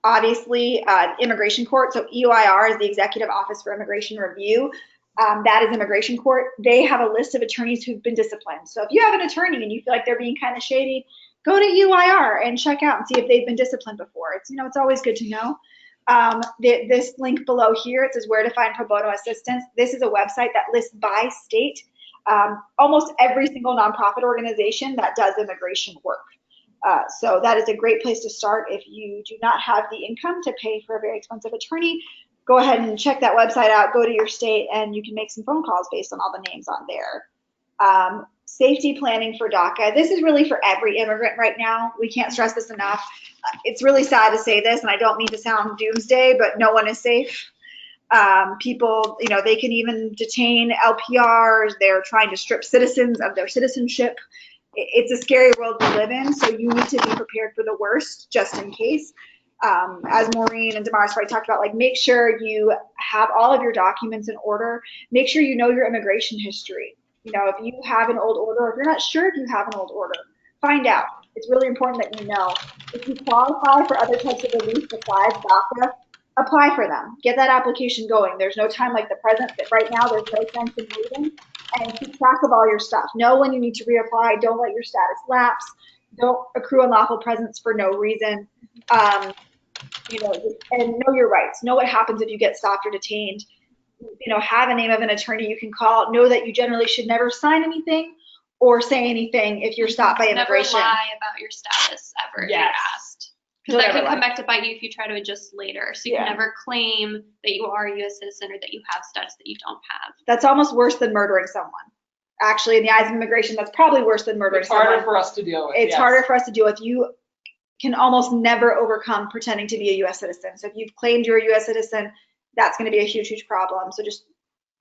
obviously, immigration court, so EOIR is the Executive Office for Immigration Review. That is immigration court. They have a list of attorneys who've been disciplined. So if you have an attorney and you feel like they're being kind of shady, go to EOIR and check out and see if they've been disciplined before. It's, you know, it's always good to know. This link below here, it says where to find pro bono assistance. This is a website that lists by state almost every single nonprofit organization that does immigration work. So that is a great place to start if you do not have the income to pay for a very expensive attorney. Go ahead and check that website out, go to your state, and you can make some phone calls based on all the names on there. Safety planning for DACA. This is really for every immigrant right now. We can't stress this enough. It's really sad to say this, and I don't mean to sound doomsday, but no one is safe. People, you know, they can even detain LPRs. They're trying to strip citizens of their citizenship. It's a scary world we live in, so you need to be prepared for the worst just in case. As Maureen and Damaris already talked about, like, make sure you have all of your documents in order. Make sure you know your immigration history. You know, if you have an old order, if you're not sure if you have an old order, find out. It's really important that you know. If you qualify for other types of relief besides DACA, apply for them. Get that application going. There's no time like the present. Right now, there's no sense in waiting. and keep track of all your stuff. Know when you need to reapply. Don't let your status lapse. Don't accrue unlawful presence for no reason. You know, and know your rights. Know what happens if you get stopped or detained. You know, have a name of an attorney you can call. Know that you generally should never sign anything or say anything if you're stopped by immigration. Never lie about your status ever if you're asked. Because that can come back to bite you if you try to adjust later. So you can never claim that you are a U.S. citizen or that you have status that you don't have. That's almost worse than murdering someone. Actually, in the eyes of immigration, that's probably worse than murdering someone. It's harder for us to deal with. It's harder for us to deal with. You can almost never overcome pretending to be a U.S. citizen. So if you've claimed you're a U.S. citizen, that's going to be a huge, huge problem. So just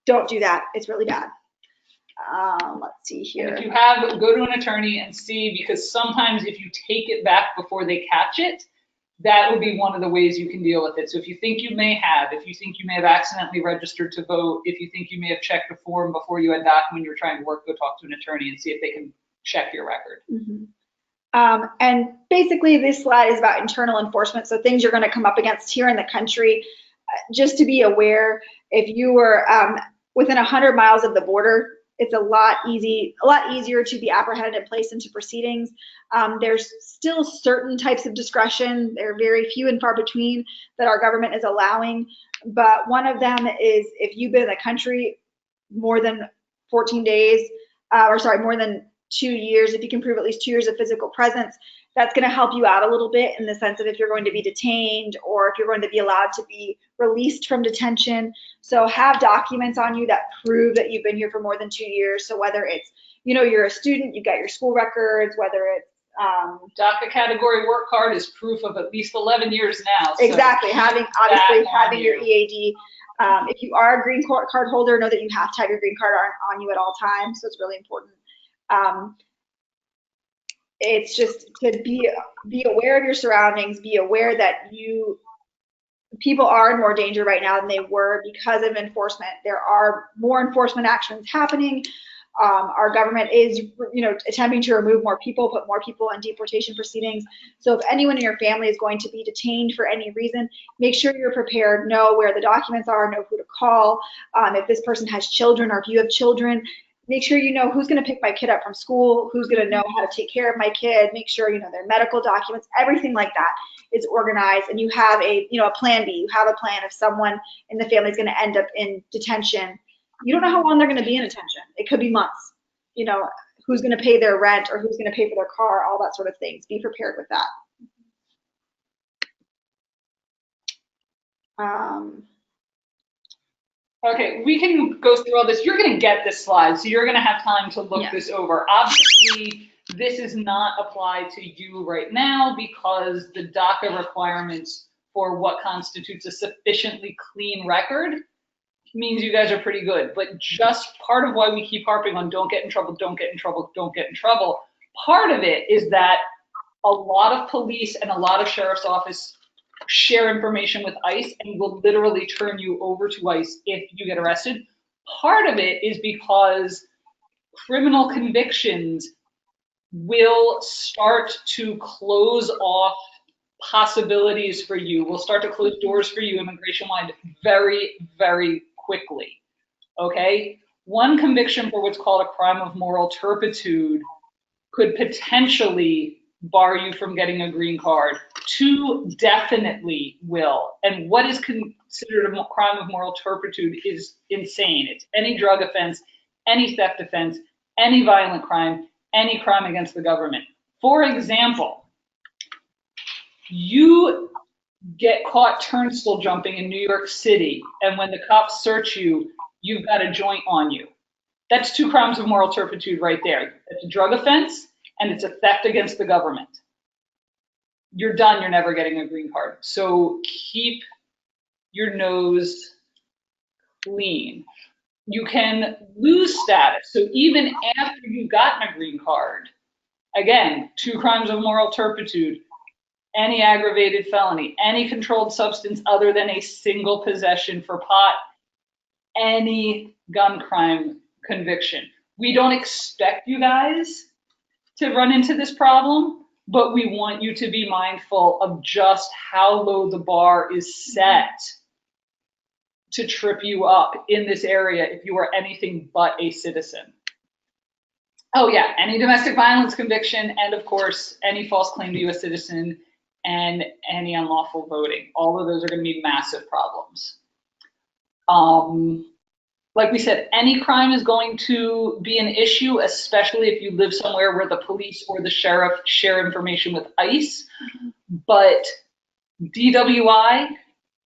don't do that. It's really bad. Let's see here. And if you have, go to an attorney and see, because sometimes if you take it back before they catch it, that would be one of the ways you can deal with it. So if you think you may have, if you think you may have accidentally registered to vote, if you think you may have checked a form before you had DACA when you were trying to work, go talk to an attorney and see if they can check your record. And basically this slide is about internal enforcement. So things you're going to come up against here in the country. Just to be aware, if you were within 100 miles of the border, it's a lot easier to be apprehended and placed into proceedings. There's still certain types of discretion. They're very few and far between that our government is allowing. But one of them is if you've been in the country more than 14 days, more than 2 years, if you can prove at least 2 years of physical presence, that's going to help you out a little bit in the sense of if you're going to be detained or if you're going to be allowed to be released from detention. So have documents on you that prove that you've been here for more than 2 years. So whether it's, you know, you're a student, you've got your school records, whether it's DACA category work card is proof of at least 11 years now. So exactly. Having your EAD. If you are a green card holder, know that you have to have your green card on you at all times. So it's really important. It's just to be aware of your surroundings, be aware that people are in more danger right now than they were because of enforcement. There are more enforcement actions happening. Our government is, you know, attempting to remove more people, put more people in deportation proceedings. So if anyone in your family is going to be detained for any reason, make sure you're prepared, know where the documents are, know who to call. If this person has children or if you have children, make sure you know who's going to pick my kid up from school, who's going to know how to take care of my kid, make sure, you know, their medical documents, everything like that is organized, and you have a plan B. You have a plan if someone in the family is going to end up in detention. You don't know how long they're going to be in detention. It could be months. You know, who's going to pay their rent or who's going to pay for their car, all that sort of things. Be prepared with that. Okay, we can go through all this. You're going to get this slide, so you're going to have time to look this over. Obviously, this is not applied to you right now because the DACA requirements for what constitutes a sufficiently clean record means you guys are pretty good. But just part of why we keep harping on don't get in trouble, don't get in trouble, don't get in trouble, part of it is that a lot of police and a lot of sheriff's office share information with ICE and will literally turn you over to ICE if you get arrested. Part of it is because criminal convictions will start to close off possibilities for you, will start to close doors for you immigration-wide very, very quickly, okay? One conviction for what's called a crime of moral turpitude could potentially bar you from getting a green card. 2 definitely will. And what is considered a crime of moral turpitude is insane. It's any drug offense, any theft offense, any violent crime, any crime against the government. For example, you get caught turnstile jumping in New York City, and when the cops search you, you've got a joint on you. That's 2 crimes of moral turpitude right there. It's a drug offense, and it's a theft against the government. You're done, you're never getting a green card. So keep your nose clean. You can lose status. So even after you've gotten a green card, again, 2 crimes of moral turpitude, any aggravated felony, any controlled substance other than a single possession for pot, any gun crime conviction. We don't expect you guys to run into this problem, but we want you to be mindful of just how low the bar is set to trip you up in this area if you are anything but a citizen. Oh yeah, any domestic violence conviction, and of course, any false claim to U.S. citizen and any unlawful voting. All of those are going to be massive problems. Like we said, any crime is going to be an issue, especially if you live somewhere where the police or the sheriff share information with ICE. But DWI,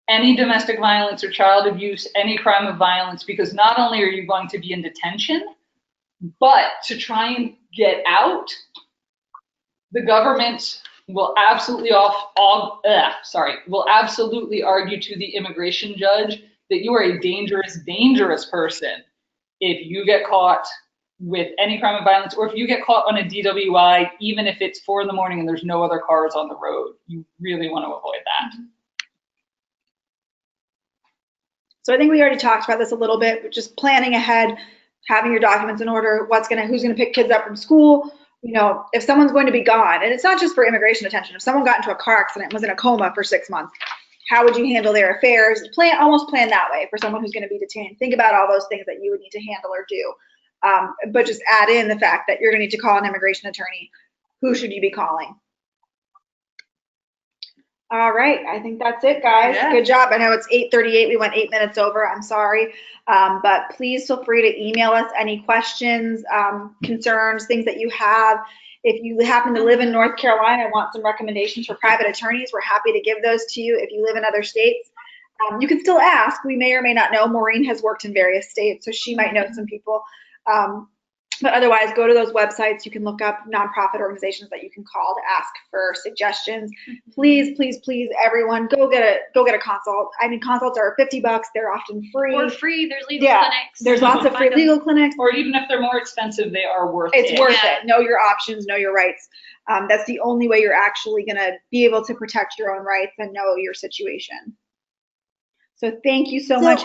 any domestic violence or child abuse, any crime of violence, because not only are you going to be in detention, but to try and get out, the government will absolutely will absolutely argue to the immigration judge that you are a dangerous, dangerous person if you get caught with any crime of violence, or if you get caught on a DWI, even if it's 4 in the morning and there's no other cars on the road. You really want to avoid that. So I think we already talked about this a little bit, but just planning ahead, having your documents in order, who's gonna pick kids up from school. You know, if someone's going to be gone, and it's not just for immigration detention, if someone got into a car accident and was in a coma for 6 months, how would you handle their affairs? Almost plan that way for someone who's going to be detained. Think about all those things that you would need to handle or do. But just add in the fact that you're going to need to call an immigration attorney. Who should you be calling? All right, I think that's it, guys. Yeah. Good job. I know it's 8:38. We went 8 minutes over. I'm sorry. But please feel free to email us any questions, concerns, things that you have. If you happen to live in North Carolina and want some recommendations for private attorneys, we're happy to give those to you. If you live in other states, you can still ask. We may or may not know. Maureen has worked in various states, so she might know some people. But otherwise, go to those websites. You can look up nonprofit organizations that you can call to ask for suggestions. Please, please, please, everyone, go get a consult. I mean, consults are $50. They're often free. Or free. There's legal clinics. There's lots of free legal clinics. Or even if they're more expensive, they are worth it. It's worth it. Know your options, know your rights. That's the only way you're actually going to be able to protect your own rights and know your situation. So thank you so much.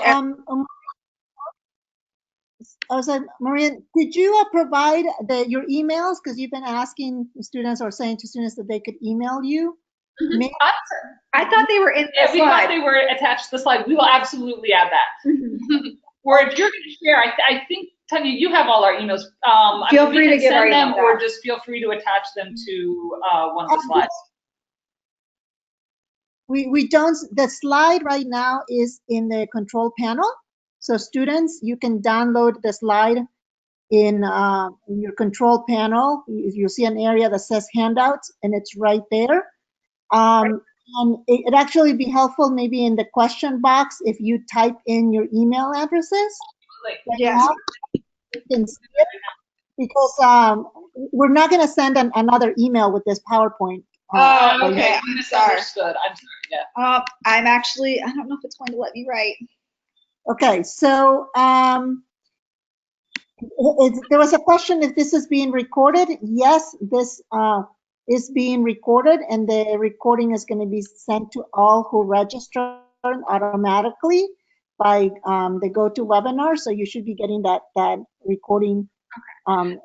Maria, did you provide your emails? Because you've been asking students or saying to students that they could email you. I thought they were in the slide. We thought they were attached to the slide. We will absolutely add that. Or if you're going to share, I think, Tanya, you have all our emails. Feel free to give our them, emails or out. just feel free to attach them to one of the slides. We don't. The slide right now is in the control panel. So students, you can download the slide in your control panel. You'll see an area that says handouts, and it's right there. And it'd actually be helpful maybe in the question box if you type in your email addresses. Yes. You can see it, because we're not going to send another email with this PowerPoint. Okay. I'm misunderstood. I'm sorry. Yeah. I'm actually, I don't know if it's going to let me write. Okay, so there was a question if this is being recorded. Yes, this is being recorded, and the recording is going to be sent to all who register automatically by the GoToWebinar. So you should be getting that recording. So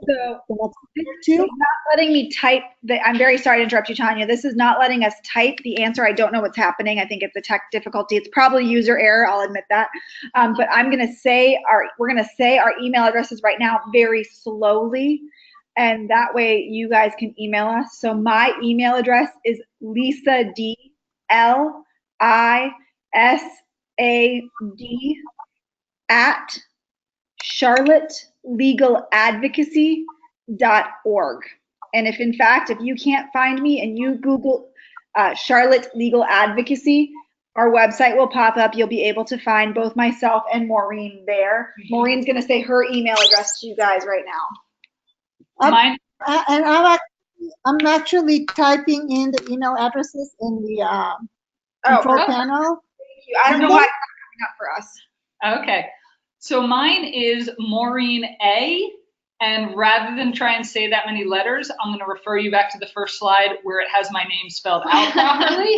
this is not letting me type. I'm very sorry to interrupt you, Tanya. This is not letting us type the answer. I don't know what's happening. I think it's a tech difficulty. It's probably user error. I'll admit that. But we're going to say our email addresses right now very slowly, and that way you guys can email us. So my email address is Lisa D LISAD at charlottelegaladvocacy.org. And if you can't find me and you Google Charlotte Legal Advocacy, our website will pop up. You'll be able to find both myself and Maureen there. Maureen's going to say her email address to you guys right now. Mine? And I'm actually typing in the email addresses in the control panel. Thank you. I don't know why it's not coming up for us. Okay. So mine is Maureen A. And rather than try and say that many letters, I'm going to refer you back to the first slide where it has my name spelled out properly.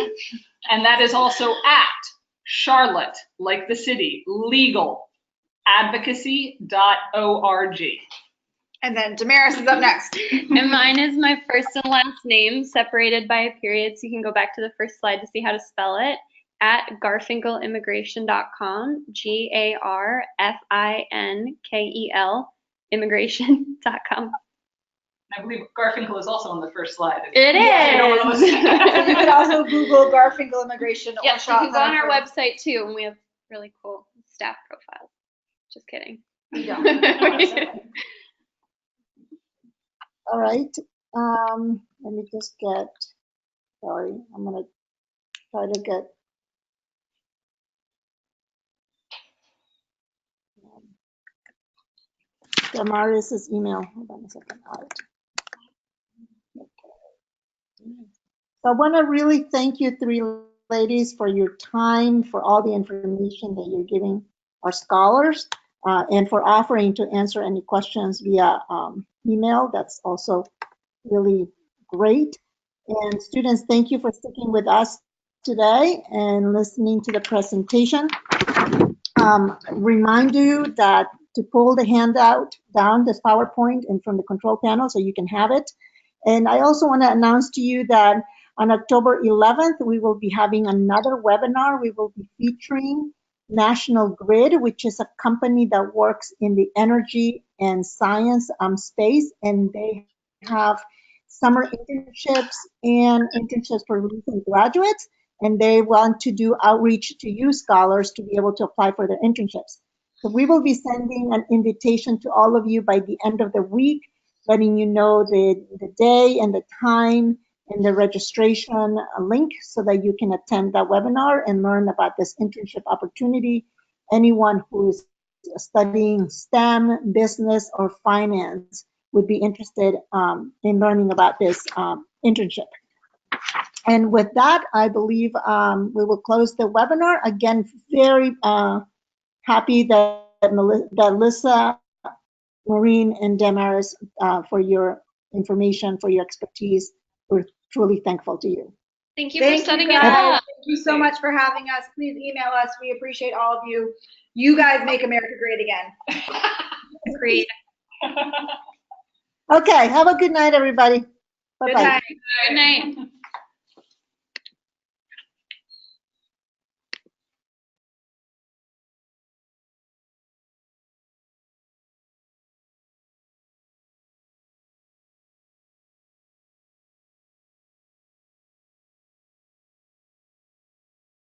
And that is also at Charlotte, like the city, legal advocacy.org. And then Damaris is up next. And mine is my first and last name separated by a period, so you can go back to the first slide to see how to spell it. at garfinkelimmigration.com, GARFINKEL immigration.com. I believe Garfinkel is also on the first slide. It is. So you can also Google Garfinkel Immigration. Or Yes, you can go on our Shop website too, and we have really cool staff profiles. Just kidding. We don't. All right. Let me just get, sorry, I'm going to try to get Damaris's email. Hold on a second. All right. So I want to really thank you three ladies for your time, for all the information that you're giving our scholars, and for offering to answer any questions via email. That's also really great. And students, thank you for sticking with us today and listening to the presentation. Remind you that to pull the handout down, this PowerPoint, and from the control panel so you can have it. And I also want to announce to you that on October 11th, we will be having another webinar. We will be featuring National Grid, which is a company that works in the energy and science space, and they have summer internships and internships for recent graduates, and they want to do outreach to you scholars to be able to apply for their internships. So we will be sending an invitation to all of you by the end of the week, letting you know the day and the time and the registration link so that you can attend that webinar and learn about this internship opportunity. Anyone who is studying STEM, business, or finance would be interested in learning about this internship. And with that, I believe we will close the webinar. Again, very happy that Melissa, Maureen, and Damaris for your information, for your expertise. We're truly thankful to you. Thank you for setting it up. Thank you so much for having us. Please email us. We appreciate all of you. You guys make America great again. Great. Okay, have a good night, everybody. Bye-bye. Good night. Good night.